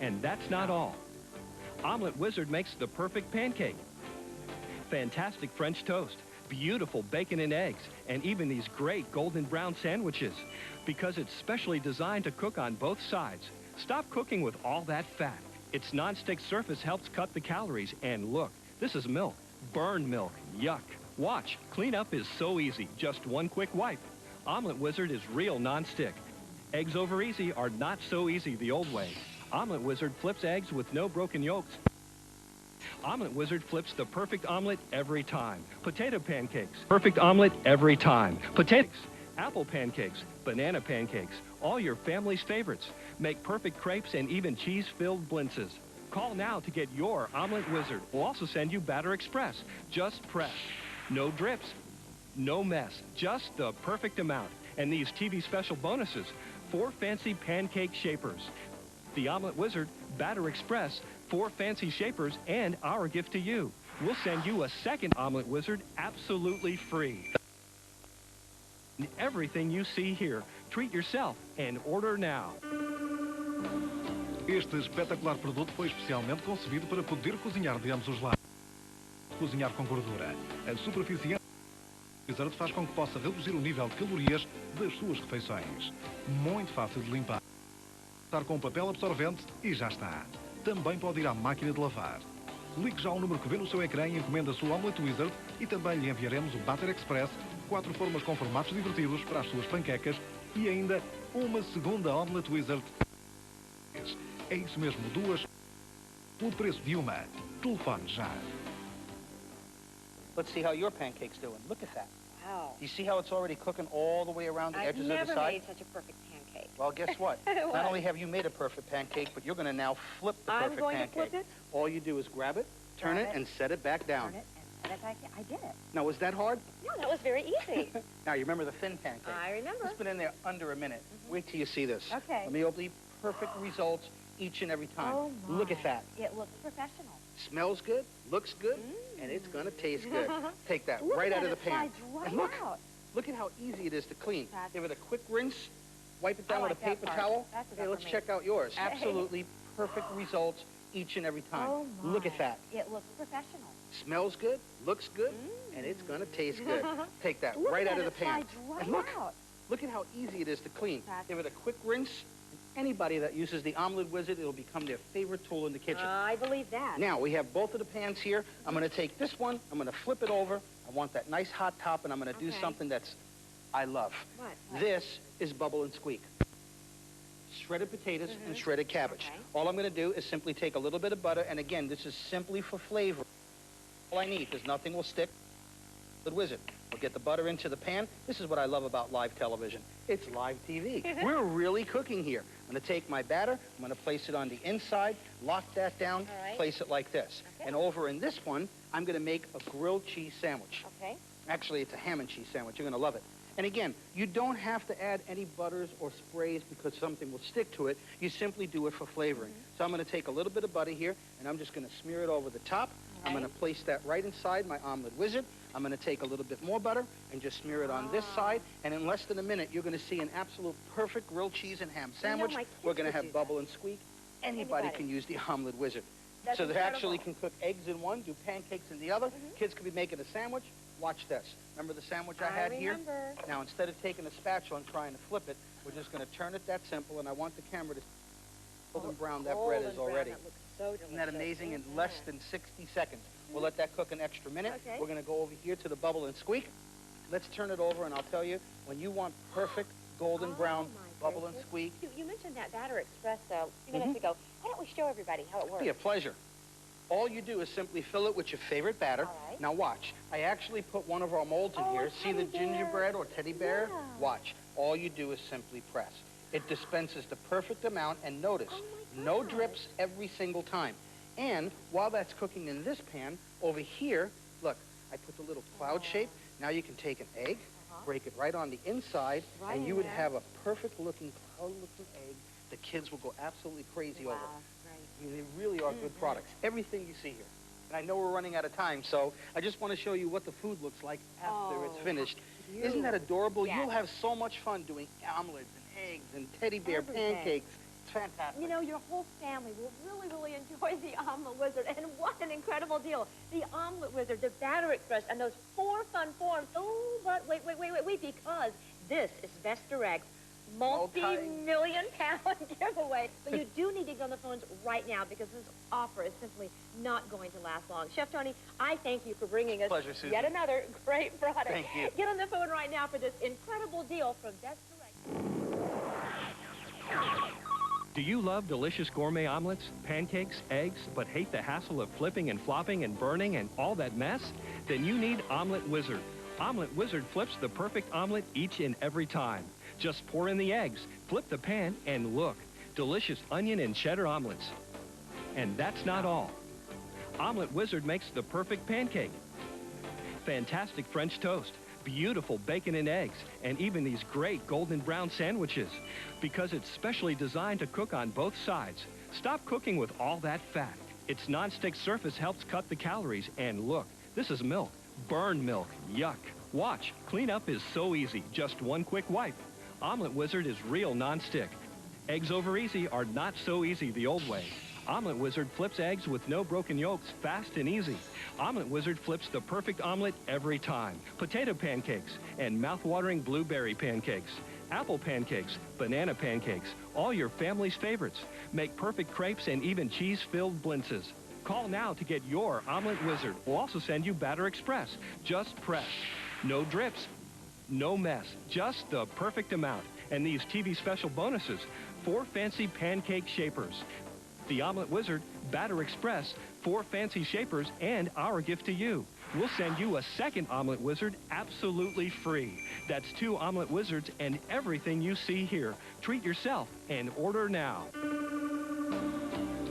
And that's not all. Omelet Wizard makes the perfect pancake. Fantastic French toast, beautiful bacon and eggs, and even these great golden brown sandwiches. Because it's specially designed to cook on both sides. Stop cooking with all that fat. Its non-stick surface helps cut the calories. And look, this is milk. Burned milk. Yuck. Watch. Cleanup is so easy. Just 1 quick wipe. Omelet Wizard is real non-stick. Eggs over easy are not so easy the old way. Omelet Wizard flips eggs with no broken yolks. Omelet Wizard flips the perfect omelet every time. Potato pancakes. Perfect omelet every time. Potatoes. Apple pancakes, banana pancakes, all your family's favorites. Make perfect crepes and even cheese-filled blintzes. Call now to get your Omelet Wizard. We'll also send you Batter Express. Just press. No drips, no mess, just the perfect amount. And these TV special bonuses, 4 fancy pancake shapers. The Omelet Wizard, Batter Express, 4 fancy shapers, and our gift to you. We'll send you a second Omelet Wizard absolutely free. Everything you see here. Treat yourself and order now. Este espetacular produto foi especialmente concebido para poder cozinhar de ambos os lados. Cozinhar com gordura. A superfície Wizard faz com que possa reduzir o nível de calorias das suas refeições. Muito fácil de limpar. Estar com papel absorvente e já está. Também pode ir à máquina de lavar. Ligue já ao número que vê no seu ecrã e encomenda a sua Omelette Wizard e também lhe enviaremos o Batter Express, 4 formas com formatos divertidos para as suas panquecas e ainda uma segunda Omelette Wizard. É isso mesmo, 2 pelo preço de uma. Telefone já. Let's see how your pancake's doing. Look at that. Wow. You see how it's already cooking all the way around the edges of the side? I've never made such a perfect pancake. Well, guess what? Not only have you made a perfect pancake, but you're going to now flip the perfect pancake. I'm going to flip it? All you do is grab it, turn it, and set it back down. Turn it and set it back down. I did it. Now, was that hard? No, that was very easy. Now, you remember the thin pancake? I remember. It's been in there under a minute. Wait till you see this. Okay. Let me open the perfect results each and every time. Oh, my. Look at that. It looks professional. Smells good, looks good, and it's going to taste good. Take that Look right at out of it, the pan. slides right And look, out. look at how easy it is to clean. That's- Give it a quick rinse, wipe it down I with like a paper that part. towel. That's Hey, enough let's for me. check out yours. Okay. Absolutely perfect results each and every time. Oh, my. Look at that. It looks professional. Smells good, looks good, and it's going to taste good. Take that Look right at out of it, the pan. slides right And look, out. look at how easy it is to clean. That's- Give it a quick rinse. Anybody that uses the Omelette Wizard, it'll become their favorite tool in the kitchen. I believe that. Now, we have both of the pans here. I'm going to take this one. I'm going to flip it over. I want that nice hot top, and I'm going to do Okay. something that's I love. What? This is Bubble and Squeak. Shredded potatoes and shredded cabbage. Okay. All I'm going to do is simply take a little bit of butter, and again, this is simply for flavor. All I need, because nothing will stick. The Wizard. We'll get the butter into the pan. This is what I love about live television. It's live TV. We're really cooking here. I'm going to take my batter. I'm going to place it on the inside, lock that down, All right. place it like this. Okay. And over in this one, I'm going to make a grilled cheese sandwich. Okay. Actually, it's a ham and cheese sandwich. You're going to love it. And again, you don't have to add any butters or sprays because something will stick to it. You simply do it for flavoring. So I'm going to take a little bit of butter here, and I'm just going to smear it over the top. I'm going to place that right inside my Omelette Wizard. I'm going to take a little bit more butter and just smear it on this side. And in less than a minute, you're going to see an absolute perfect grilled cheese and ham sandwich. my kids We're going to would have do Bubble and Squeak. Anybody can use the Omelette Wizard. That's so they incredible. actually can cook eggs in one, do pancakes in the other. Kids could be making a sandwich. Watch this. Remember the sandwich I had here? remember. Now, instead of taking a spatula and trying to flip it, we're just going to turn it that simple, and I want the camera to see how golden brown that bread is already. That looks so delicious. Isn't that amazing? In less than 60 seconds. We'll let that cook an extra minute. Okay. We're going to go over here to the Bubble and Squeak. Let's turn it over, and I'll tell you, when you want perfect golden brown Bubble and Squeak, You mentioned that Batter Express a few minutes ago. Why don't we show everybody how it it'll works? be a pleasure. All you do is simply fill it with your favorite batter. All right. Now watch. I actually put one of our molds in Oh, here. a See the teddy bear. gingerbread or teddy bear? Yeah. Watch. All you do is simply press. It dispenses the perfect amount, and notice, no drips every single time. And while that's cooking in this pan, over here, look, I put the little cloud shape. Now you can take an egg, break it right on the inside, Right and you in would there. have a perfect-looking, cloud-looking egg. The kids will go absolutely crazy over. I mean, they really are good products. Everything you see here. And I know we're running out of time, so I just want to show you what the food looks like after it's finished. Isn't that adorable? Yes. You'll have so much fun doing omelets and eggs and teddy bear Everything. pancakes. It's fantastic. You know, your whole family will really enjoy the Omelette Wizard. And what an incredible deal. The Omelette Wizard, the Batter Express, and those 4 fun forms. Oh, but wait, because this is Vestareg's multi-million-pound giveaway. But you do need to get on the phones right now because this offer is simply not going to last long. Chef Tony, I thank you for bringing us Pleasure, Susan. yet another great product. Thank you. Get on the phone right now for this incredible deal from Vestareg. Do you love delicious gourmet omelets, pancakes, eggs, but hate the hassle of flipping and flopping and burning and all that mess? Then you need Omelette Wizard. Omelette Wizard flips the perfect omelet each and every time. Just pour in the eggs, flip the pan, and look. Delicious onion and cheddar omelets. And that's not all. Omelette Wizard makes the perfect pancake. Fantastic French toast, beautiful bacon and eggs, and even these great golden brown sandwiches. Because it's specially designed to cook on both sides. Stop cooking with all that fat. Its nonstick surface helps cut the calories. And look, this is milk. Burned milk. Yuck. Watch. Cleanup is so easy. Just one quick wipe. Omelette Wizard is real nonstick. Eggs over easy are not so easy the old way. Omelet Wizard flips eggs with no broken yolks, fast and easy. Omelet Wizard flips the perfect omelet every time. Potato pancakes and mouth-watering blueberry pancakes. Apple pancakes, banana pancakes, all your family's favorites. Make perfect crepes and even cheese-filled blintzes. Call now to get your Omelet Wizard. We'll also send you Batter Express. Just press. No drips, no mess, just the perfect amount. And these TV special bonuses, 4 fancy pancake shapers. The Omelet Wizard, Batter Express, 4 fancy shapers, and our gift to you. We'll send you a second Omelet Wizard absolutely free. That's 2 Omelet Wizards and everything you see here. Treat yourself and order now.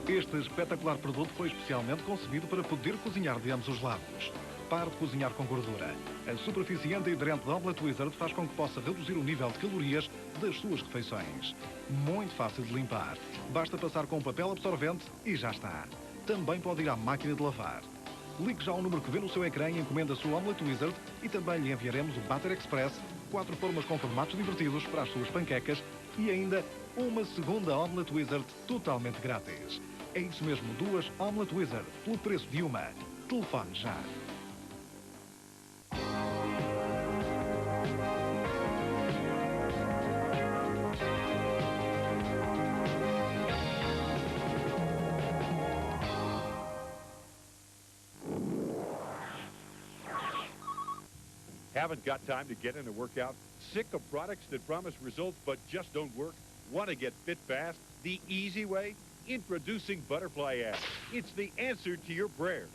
Este espetacular produto foi especialmente concebido para poder cozinhar de ambos os lados. Pare de cozinhar com gordura. A superfície antiaderente da Omelet Wizard faz com que possa reduzir o nível de calorias das suas refeições. Muito fácil de limpar. Basta passar com um papel absorvente e já está. Também pode ir à máquina de lavar. Ligue já ao número que vê no seu ecrã e encomenda a sua Omelet Wizard e também lhe enviaremos o Batter Express, 4 formas com formatos divertidos para as suas panquecas e ainda uma segunda Omelet Wizard totalmente grátis. É isso mesmo, 2 Omelet Wizard pelo preço de uma. Telefone já. Haven't got time to get in a workout? Sick of products that promise results but just don't work? Want to get fit fast? The easy way? Introducing Butterfly Abs. It's the answer to your prayers.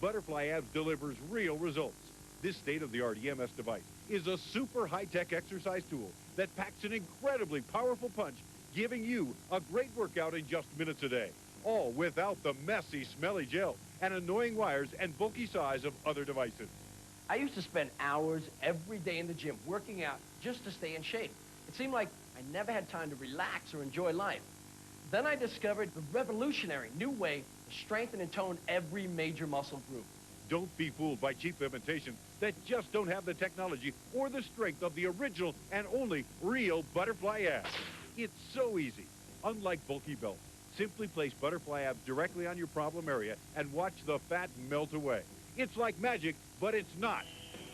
Butterfly Abs delivers real results. This state-of-the-art EMS device is a super high-tech exercise tool that packs an incredibly powerful punch, giving you a great workout in just minutes a day. All without the messy, smelly gel and annoying wires and bulky size of other devices. I used to spend hours every day in the gym working out just to stay in shape. It seemed like I never had time to relax or enjoy life. Then I discovered the revolutionary new way to strengthen and tone every major muscle group. Don't be fooled by cheap imitations that just don't have the technology or the strength of the original and only real Butterfly Abs. It's so easy. Unlike bulky belts, simply place Butterfly Abs directly on your problem area and watch the fat melt away. It's like magic, but it's not.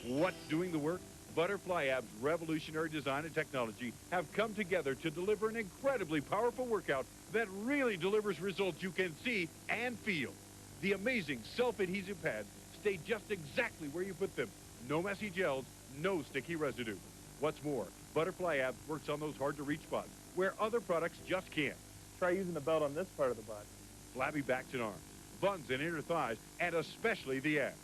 What's doing the work? Butterfly Abs' revolutionary design and technology have come together to deliver an incredibly powerful workout that really delivers results you can see and feel. The amazing self-adhesive pads stay just exactly where you put them. No messy gels, no sticky residue. What's more, Butterfly Abs works on those hard-to-reach spots where other products just can't. Try using the belt on this part of the body. Flabby backs and arms, buns and inner thighs, and especially the abs.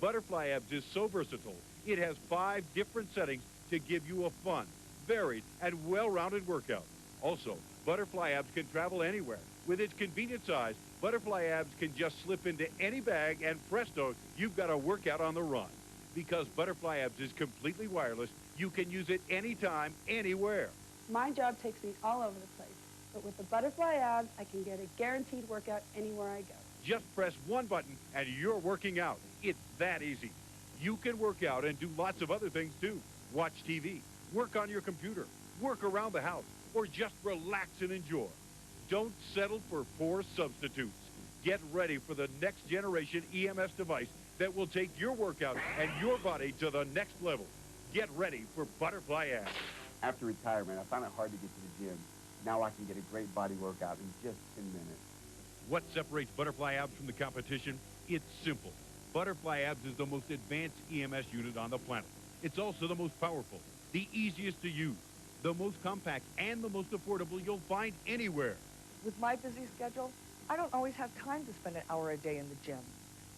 Butterfly Abs is so versatile, it has 5 different settings to give you a fun, varied, and well-rounded workout. Also, Butterfly Abs can travel anywhere. With its convenient size, Butterfly Abs can just slip into any bag and presto, you've got a workout on the run. Because Butterfly Abs is completely wireless, you can use it anytime, anywhere. My job takes me all over the place, but with the Butterfly Abs, I can get a guaranteed workout anywhere I go. Just press one button and you're working out. It's that easy. You can work out and do lots of other things too. Watch TV, work on your computer, work around the house, or just relax and enjoy. Don't settle for poor substitutes. Get ready for the next generation EMS device that will take your workout and your body to the next level. Get ready for Butterfly Abs. After retirement, I found it hard to get to the gym. Now I can get a great body workout in just 10 minutes. What separates Butterfly Abs from the competition? It's simple. Butterfly Abs is the most advanced EMS unit on the planet. It's also the most powerful, the easiest to use, the most compact, and the most affordable you'll find anywhere. With my busy schedule, I don't always have time to spend an hour a day in the gym.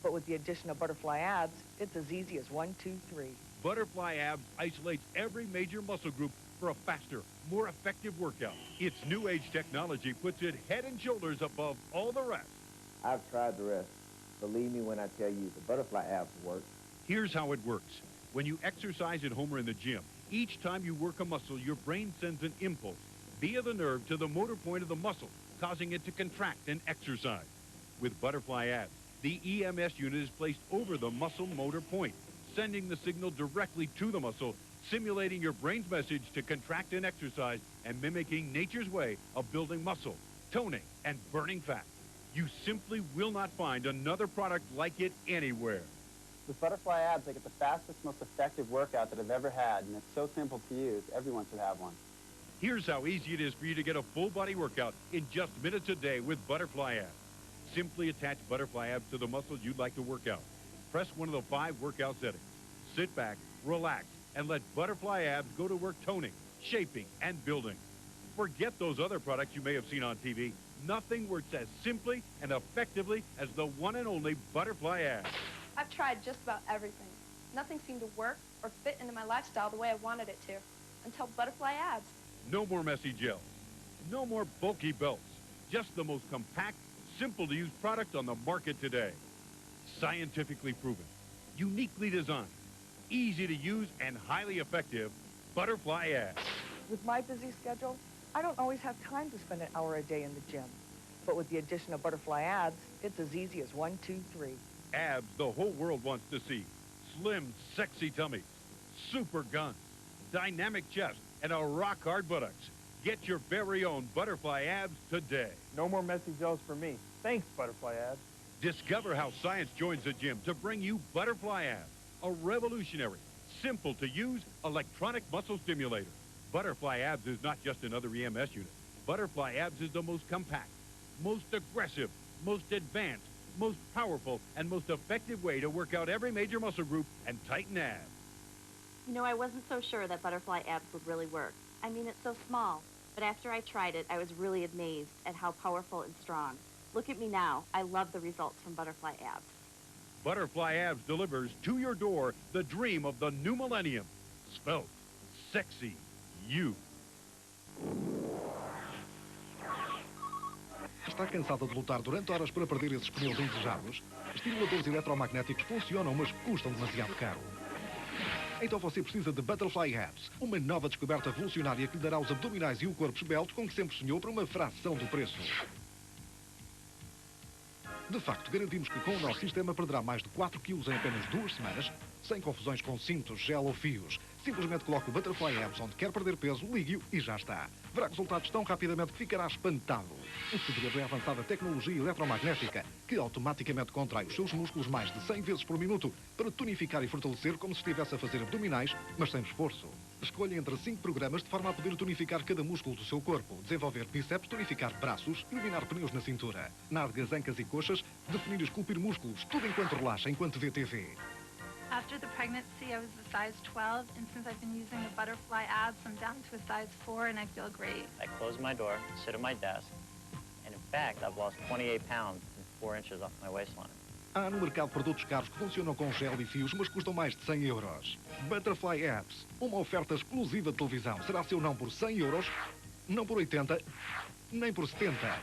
But with the addition of Butterfly Abs, it's as easy as 1, 2, 3. Butterfly Abs isolates every major muscle group for a faster, more effective workout. Its new age technology puts it head and shoulders above all the rest. I've tried the rest. Believe me when I tell you the Butterfly Abs work. Here's how it works. When you exercise at home or in the gym, each time you work a muscle, your brain sends an impulse via the nerve to the motor point of the muscle, causing it to contract and exercise. With Butterfly Abs, the EMS unit is placed over the muscle motor point, sending the signal directly to the muscle simulating your brain's message to contract and exercise and mimicking nature's way of building muscle, toning, and burning fat. You simply will not find another product like it anywhere. With Butterfly Abs, I get the fastest, most effective workout that I've ever had, and it's so simple to use. Everyone should have one. Here's how easy it is for you to get a full body workout in just minutes a day with Butterfly Abs. Simply attach Butterfly Abs to the muscles you'd like to work out. Press one of the 5 workout settings. Sit back, relax, and let Butterfly Abs go to work toning, shaping, and building. Forget those other products you may have seen on TV. Nothing works as simply and effectively as the one and only Butterfly Abs. I've tried just about everything. Nothing seemed to work or fit into my lifestyle the way I wanted it to, until Butterfly Abs. No more messy gels. No more bulky belts. Just the most compact, simple-to-use product on the market today. Scientifically proven, uniquely designed, easy to use, and highly effective, Butterfly Abs. With my busy schedule, I don't always have time to spend an hour a day in the gym. But with the addition of Butterfly Abs, it's as easy as 1, 2, 3. Abs the whole world wants to see. Slim, sexy tummies, super guns, dynamic chest, and a rock-hard buttocks. Get your very own Butterfly Abs today. No more messy gels for me. Thanks, Butterfly Abs. Discover how science joins the gym to bring you Butterfly Abs, a revolutionary, simple-to-use electronic muscle stimulator. Butterfly Abs is not just another EMS unit. Butterfly Abs is the most compact, most aggressive, most advanced, most powerful, and most effective way to work out every major muscle group and tighten abs. You know, I wasn't so sure that Butterfly Abs would really work. I mean, it's so small. But after I tried it, I was really amazed at how powerful and strong. Look at me now. I love the results from Butterfly Abs. Butterfly Abs delivers to your door the dream of the new millennium. Svelte, sexy, you. Está cansada de lutar durante horas para perder esses pneus indesejados? Estimuladores eletromagnéticos funcionam, mas custam demasiado caro. Então você precisa de Butterfly Abs, uma nova descoberta revolucionária que lhe dará os abdominais e o corpo esbelto com que sempre sonhou por uma fração do preço. De facto, garantimos que com o nosso sistema perderá mais de 4 quilos em apenas 2 semanas, sem confusões com cintos, gel ou fios. Simplesmente coloque o Butterfly Abs onde quer perder peso, ligue-o e já está. Verá resultados tão rapidamente que ficará espantado. O segredo é a avançada tecnologia eletromagnética, que automaticamente contrai os seus músculos mais de 100 vezes por minuto para tonificar e fortalecer como se estivesse a fazer abdominais, mas sem esforço. Escolha entre 5 programas de forma a poder tonificar cada músculo do seu corpo, desenvolver bíceps, tonificar braços, eliminar pneus na cintura, nádegas, ancas e coxas, definir e esculpir músculos, tudo enquanto relaxa, enquanto vê TV. After the pregnancy, I was a size 12, and since I've been using the Butterfly Abs, I'm down to a size 4, and I feel great. I close my door, sit at my desk, and in fact, I've lost 28 pounds and 4 inches off my waistline. Há no mercado produtos caros que funcionam com gel e fios, mas custam mais de 100 euros. Butterfly Abs, uma oferta exclusiva de televisão. Será seu não por 100 euros, não por 80, nem por 70.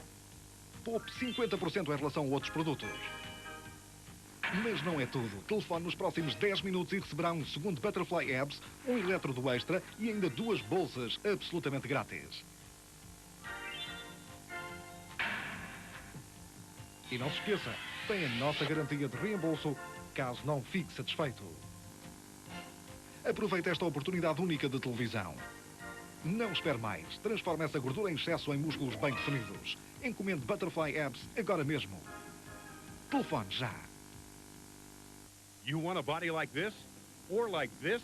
Poupe 50% em relação a outros produtos. Mas não é tudo. Telefone nos próximos 10 minutos e receberá um segundo Butterfly Abs, um elétrodo extra e ainda 2 bolsas absolutamente grátis. E não se esqueça, tem a nossa garantia de reembolso caso não fique satisfeito. Aproveite esta oportunidade única de televisão. Não espere mais. Transforme essa gordura em excesso em músculos bem definidos. Encomende Butterfly Abs agora mesmo. Telefone já. You want a body like this? Or like this?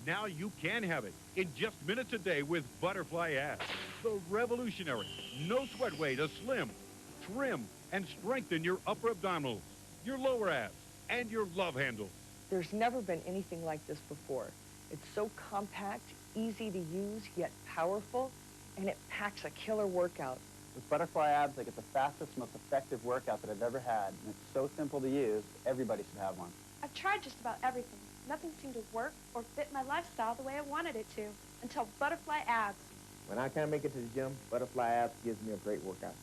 Now you can have it in just minutes a day with Butterfly Abs. The revolutionary, no sweat way to slim, trim, and strengthen your upper abdominals, your lower abs, and your love handles. There's never been anything like this before. It's so compact, easy to use, yet powerful, and it packs a killer workout. With Butterfly Abs, I get the fastest, most effective workout that I've ever had, and it's so simple to use, everybody should have one. I've tried just about everything. Nothing seemed to work or fit my lifestyle the way I wanted it to, until Butterfly Abs. When I can't make it to the gym, Butterfly Abs gives me a great workout.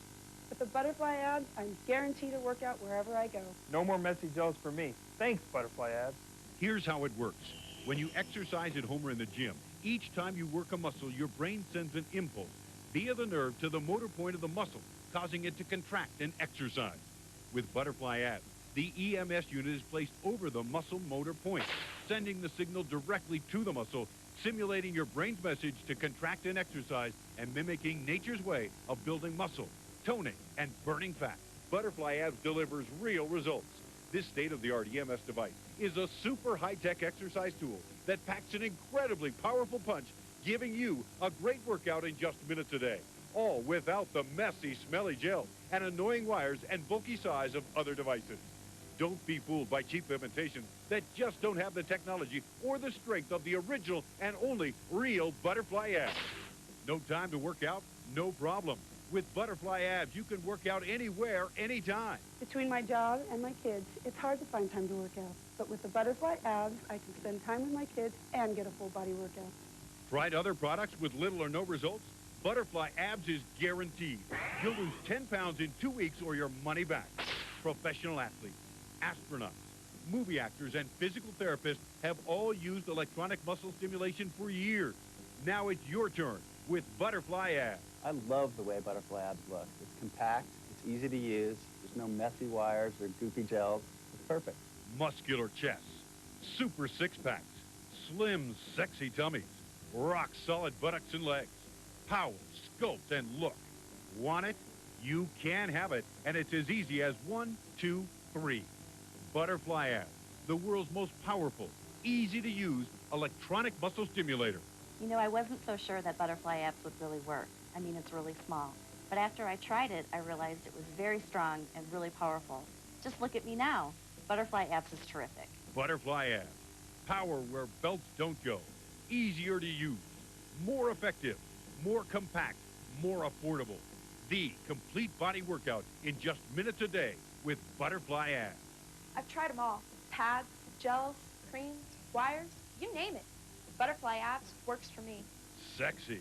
With the Butterfly Abs, I'm guaranteed to work out wherever I go. No more messy gels for me. Thanks, Butterfly Abs. Here's how it works. When you exercise at home or in the gym, each time you work a muscle, your brain sends an impulse via the nerve to the motor point of the muscle, causing it to contract and exercise. With Butterfly Abs, the EMS unit is placed over the muscle motor point, sending the signal directly to the muscle, simulating your brain's message to contract and exercise and mimicking nature's way of building muscle, toning, and burning fat. Butterfly Abs delivers real results. This state-of-the-art EMS device is a super high-tech exercise tool that packs an incredibly powerful punch, giving you a great workout in just minutes a day, all without the messy, smelly gel and annoying wires and bulky size of other devices. Don't be fooled by cheap imitations that just don't have the technology or the strength of the original and only real Butterfly Abs. No time to work out? No problem. With Butterfly Abs, you can work out anywhere, anytime. Between my job and my kids, it's hard to find time to work out. But with the Butterfly Abs, I can spend time with my kids and get a full body workout. Tried other products with little or no results? Butterfly Abs is guaranteed. You'll lose 10 pounds in 2 weeks or your money back. Professional athletes, astronauts, movie actors, and physical therapists have all used electronic muscle stimulation for years. Now it's your turn with Butterfly Abs. I love the way Butterfly Abs look. It's compact, it's easy to use, there's no messy wires or goopy gels. It's perfect. Muscular chests, super six-packs, slim, sexy tummies, rock-solid buttocks and legs, power, sculpt, and look. Want it? You can have it, and it's as easy as 1, 2, 3. Butterfly Abs, the world's most powerful, easy-to-use electronic muscle stimulator. You know, I wasn't so sure that Butterfly Abs would really work. I mean, it's really small. But after I tried it, I realized it was very strong and really powerful. Just look at me now. Butterfly Abs is terrific. Butterfly Abs, power where belts don't go, easier to use, more effective, more compact, more affordable. The complete body workout in just minutes a day with Butterfly Abs. I've tried them all. Pads, gels, creams, wires, you name it. Butterfly Abs works for me. Sexy,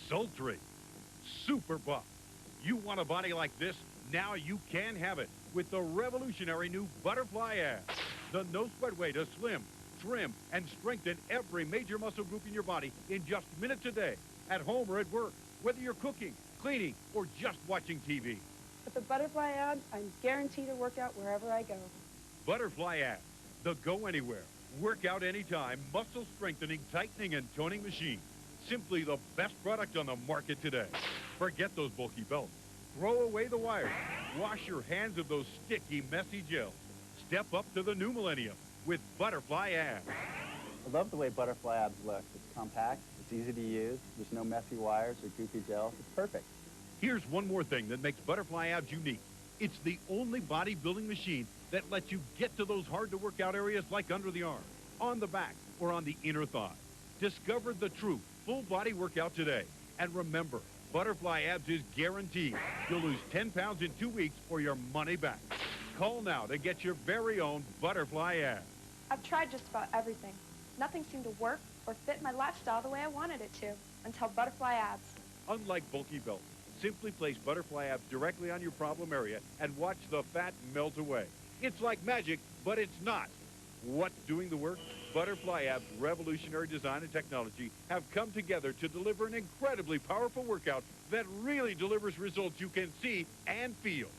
sultry, super buff. You want a body like this? Now you can have it with the revolutionary new Butterfly Abs. The no-sweat way to slim, trim, and strengthen every major muscle group in your body in just minutes a day, at home or at work, whether you're cooking, cleaning, or just watching TV. With the Butterfly Abs, I'm guaranteed to work out wherever I go. Butterfly Abs, the go anywhere, work out anytime, muscle strengthening, tightening, and toning machine. Simply the best product on the market today. Forget those bulky belts. Throw away the wires. Wash your hands of those sticky, messy gels. Step up to the new millennium with Butterfly Abs. I love the way Butterfly Abs look. It's compact, it's easy to use, there's no messy wires or goopy gels. It's perfect. Here's one more thing that makes Butterfly Abs unique. It's the only bodybuilding machine that lets you get to those hard-to-work-out areas like under the arm, on the back, or on the inner thigh. Discover the true full-body workout today. And remember, Butterfly Abs is guaranteed. You'll lose 10 pounds in 2 weeks or your money back. Call now to get your very own Butterfly Abs. I've tried just about everything. Nothing seemed to work or fit my lifestyle the way I wanted it to, until Butterfly Abs. Unlike bulky belts, simply place Butterfly Abs directly on your problem area and watch the fat melt away. It's like magic, but it's not. What's doing the work? Butterfly Abs' revolutionary design and technology have come together to deliver an incredibly powerful workout that really delivers results you can see and feel.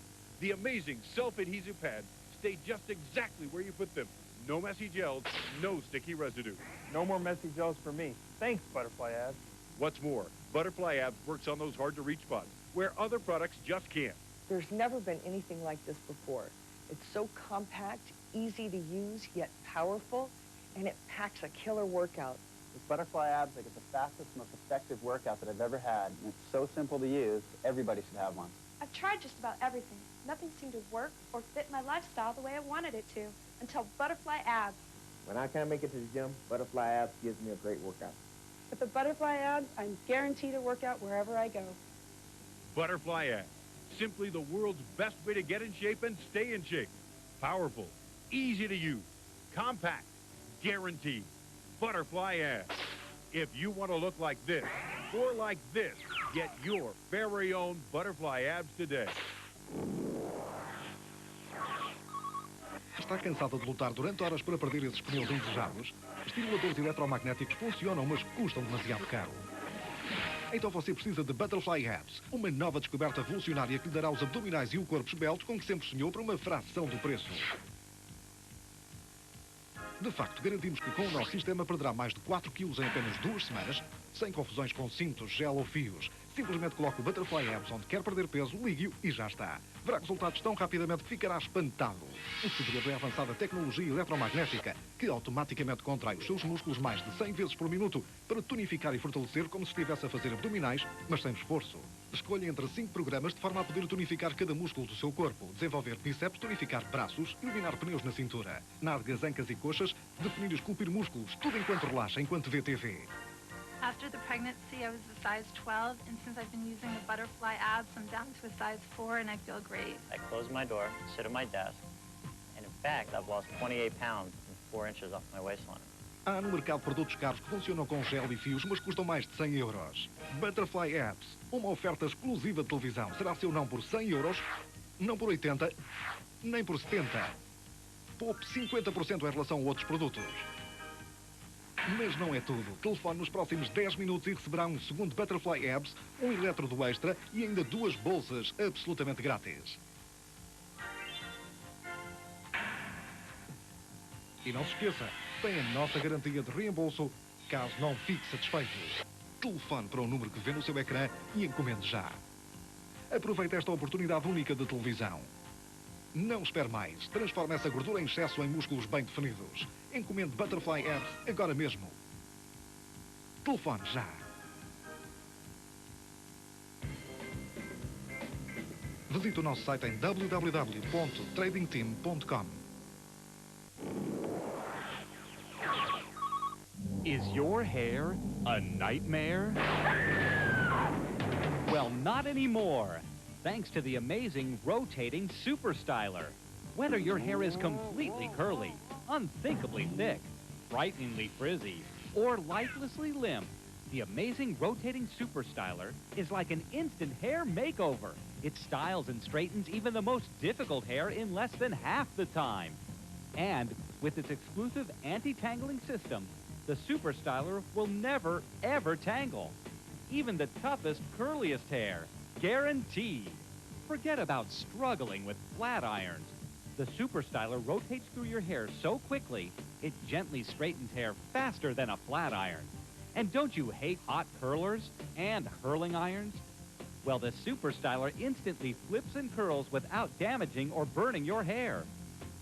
The amazing self-adhesive pads stay just exactly where you put them. No messy gels, no sticky residue. No more messy gels for me. Thanks, Butterfly Abs. What's more, Butterfly Abs works on those hard-to-reach spots where other products just can't. There's never been anything like this before. It's so compact, easy to use, yet powerful, and it packs a killer workout. With Butterfly Abs, I get the fastest, most effective workout that I've ever had, and it's so simple to use, everybody should have one. I've tried just about everything. Nothing seemed to work or fit my lifestyle the way I wanted it to, until Butterfly Abs. When I can't make it to the gym, Butterfly Abs gives me a great workout. With the Butterfly Abs, I'm guaranteed to work out wherever I go. Butterfly Abs, simply the world's best way to get in shape and stay in shape. Powerful, easy to use, compact, guaranteed. Butterfly Abs. If you want to look like this or like this, get your very own Butterfly Abs today. Está cansada de lutar durante horas para perder esses pneus indesejados? Estimuladores eletromagnéticos funcionam, mas custam demasiado caro. Então você precisa de Butterfly Abs, uma nova descoberta revolucionária que lhe dará os abdominais e o corpo esbelto com que sempre sonhou por uma fração do preço. De facto, garantimos que com o nosso sistema perderá mais de 4 quilos em apenas 2 semanas, sem confusões com cintos, gel ou fios. Simplesmente coloque o Butterfly Abs onde quer perder peso, ligue-o e já está. Verá resultados tão rapidamente que ficará espantado. O segredo é a avançada tecnologia eletromagnética, que automaticamente contrai os seus músculos mais de 100 vezes por minuto para tonificar e fortalecer como se estivesse a fazer abdominais, mas sem esforço. Escolha entre 5 programas de forma a poder tonificar cada músculo do seu corpo, desenvolver bíceps, tonificar braços, eliminar pneus na cintura, nádegas, ancas e coxas, definir e esculpir músculos, tudo enquanto relaxa, enquanto vê TV. After the pregnancy, I was a size 12, and since I've been using the butterfly abs, I'm down to a size 4, and I feel great. I close my door, sit at my desk, and in fact, I've lost 28 pounds and 4 inches off my waistline. Há no mercado produtos caros que funcionam com gel e fios, mas custam mais de 100 euros. Butterfly Abs, uma oferta exclusiva de televisão. Será seu não por 100 euros, não por 80, nem por 70. Poupe 50% em relação a outros produtos. Mas não é tudo. Telefone nos próximos 10 minutos e receberá um segundo Butterfly Abs, um elétrodo extra e ainda 2 bolsas absolutamente grátis. E não se esqueça, tem a nossa garantia de reembolso caso não fique satisfeito. Telefone para o número que vê no seu ecrã e encomende já. Aproveite esta oportunidade única de televisão. Não espere mais. Transforme essa gordura em excesso em músculos bem definidos. Encomende Butterfly Abs agora mesmo. Telefone já. Visite o nosso site em www.tradingteam.com. Is your hair a nightmare? Well, not anymore. Thanks to the amazing rotating Super Styler. Whether your hair is completely curly, unthinkably thick, frighteningly frizzy, or lifelessly limp, the amazing rotating Super Styler is like an instant hair makeover. It styles and straightens even the most difficult hair in less than half the time. And with its exclusive anti-tangling system, the Super Styler will never, ever tangle. Even the toughest, curliest hair. Guaranteed. Forget about struggling with flat irons. The Super Styler rotates through your hair so quickly, it gently straightens hair faster than a flat iron. And don't you hate hot curlers and hurling irons? Well, the Super Styler instantly flips and curls without damaging or burning your hair.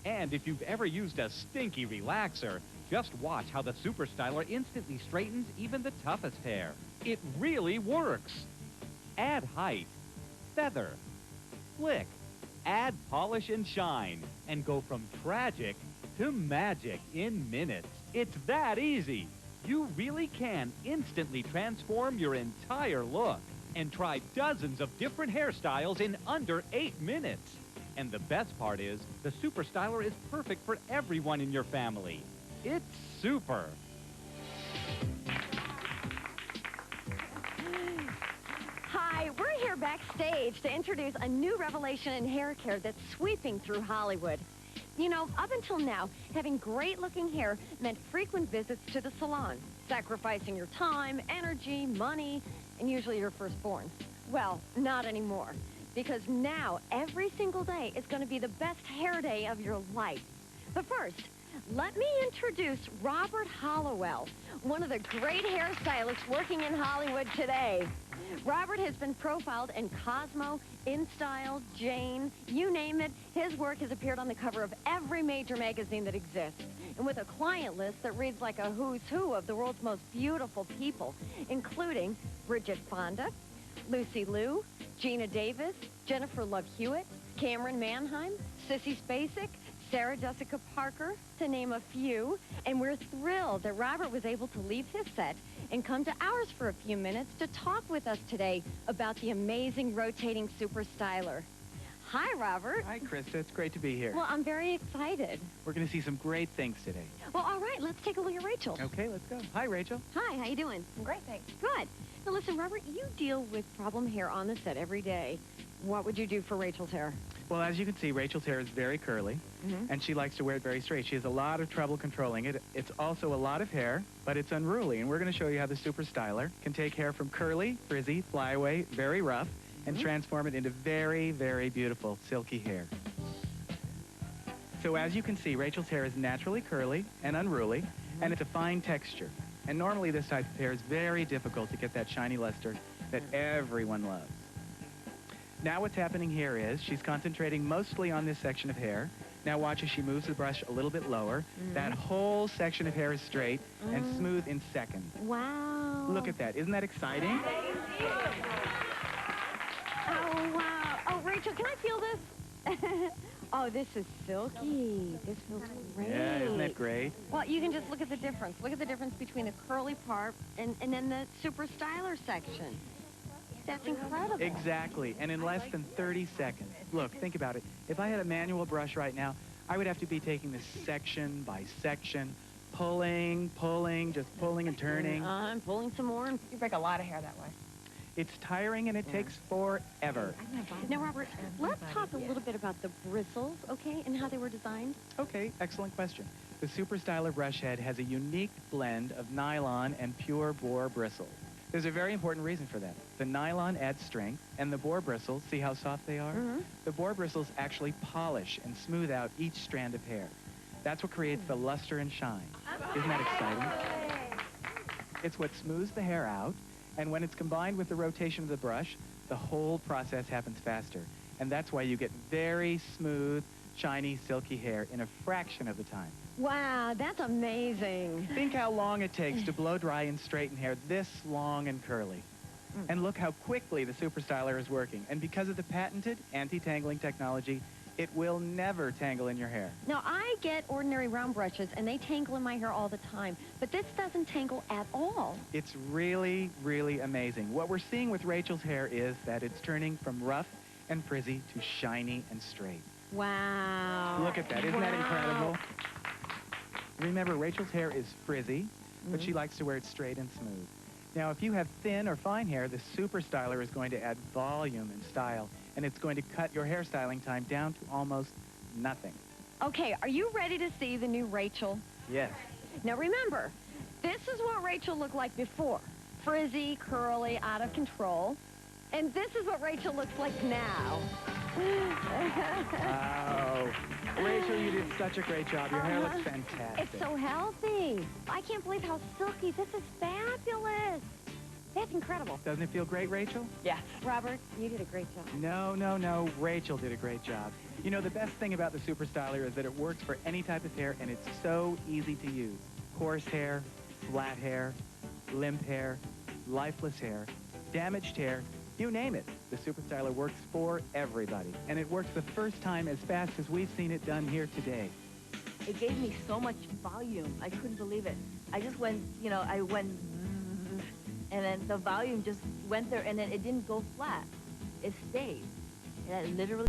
And if you've ever used a stinky relaxer, just watch how the Super Styler instantly straightens even the toughest hair. It really works. Add height, feather, flick, add polish and shine, and go from tragic to magic in minutes. It's that easy. You really can instantly transform your entire look and try dozens of different hairstyles in under 8 minutes. And the best part is, the Super Styler is perfect for everyone in your family. It's super. Hi, we're here backstage to introduce a new revelation in hair care that's sweeping through Hollywood. You know, up until now, having great-looking hair meant frequent visits to the salon, sacrificing your time, energy, money, and usually your firstborn. Well, not anymore, because now every single day is going to be the best hair day of your life. But first, let me introduce Robert Hollowell, one of the great hairstylists working in Hollywood today. Robert has been profiled in Cosmo, InStyle, Jane, you name it. His work has appeared on the cover of every major magazine that exists, and with a client list that reads like a who's who of the world's most beautiful people, including Bridget Fonda, Lucy Liu, Gina Davis, Jennifer Love Hewitt, Cameron Manheim, Sissy Spacek, Sarah Jessica Parker, to name a few. And we're thrilled that Robert was able to leave his set and come to ours for a few minutes to talk with us today about the amazing rotating Super Styler. Hi, Robert. Hi, Krista. It's great to be here. Well, I'm very excited. We're going to see some great things today. Well, all right, let's take a look at Rachel. Okay, let's go. Hi, Rachel. Hi, how you doing? I'm great, thanks. Good. Now, listen, Robert, you deal with problem hair on the set every day. What would you do for Rachel's hair? Well, as you can see, Rachel's hair is very curly, and she likes to wear it very straight. She has a lot of trouble controlling it. It's also a lot of hair, but it's unruly, and we're going to show you how the Super Styler can take hair from curly, frizzy, flyaway, very rough, and transform it into very, very beautiful silky hair. So as you can see, Rachel's hair is naturally curly and unruly, and it's a fine texture. And normally this type of hair is very difficult to get that shiny luster that everyone loves. Now what's happening here is she's concentrating mostly on this section of hair. Now watch as she moves the brush a little bit lower. That whole section of hair is straight and smooth in seconds. Wow. Look at that. Isn't that exciting? Oh, wow. Oh, Rachel, can I feel this? Oh, this is silky. This feels great. Yeah, isn't that great? Well, you can just look at the difference. Look at the difference between the curly part and then the super styler section. That's incredible. Exactly, and in less than 30 seconds. Look, think about it. If I had a manual brush right now, I would have to be taking this section by section, pulling, just pulling and turning. I'm pulling some more. You break a lot of hair that way. It's tiring and it takes forever. Now, Robert, let's talk a little bit about the bristles, okay, and how they were designed. Okay, excellent question. The Super Styler brush head has a unique blend of nylon and pure boar bristles. There's a very important reason for that. The nylon adds strength, and the boar bristles, see how soft they are? The boar bristles actually polish and smooth out each strand of hair. That's what creates the luster and shine. Isn't that exciting? It's what smooths the hair out, and when it's combined with the rotation of the brush, the whole process happens faster. And that's why you get very smooth, shiny, silky hair in a fraction of the time. Wow, that's amazing. Think how long it takes to blow dry and straighten hair this long and curly. And look how quickly the Super Styler is working. And because of the patented anti-tangling technology, it will never tangle in your hair. Now, I get ordinary round brushes, and they tangle in my hair all the time, but this doesn't tangle at all. It's really, really amazing. What we're seeing with Rachel's hair is that it's turning from rough and frizzy to shiny and straight. Wow. Look at that. Isn't that incredible? Remember, Rachel's hair is frizzy, but she likes to wear it straight and smooth. Now, if you have thin or fine hair, the Super Styler is going to add volume and style, and it's going to cut your hairstyling time down to almost nothing. Okay, are you ready to see the new Rachel? Yes. Now, remember, this is what Rachel looked like before. Frizzy, curly, out of control. And this is what Rachel looks like now. Oh, Rachel, you did such a great job. Your hair looks fantastic. It's so healthy. I can't believe how silky. This is fabulous. That's incredible. Doesn't it feel great, Rachel? Yes. Robert, you did a great job. No. Rachel did a great job. You know, the best thing about the Super Styler is that it works for any type of hair, and it's so easy to use. Coarse hair, flat hair, limp hair, lifeless hair, damaged hair, you name it. The Super Styler works for everybody, and it works the first time as fast as we've seen it done here today. It gave me so much volume. I couldn't believe it. I just went, I went, and then the volume just went there, and then it didn't go flat. It stayed. And I literally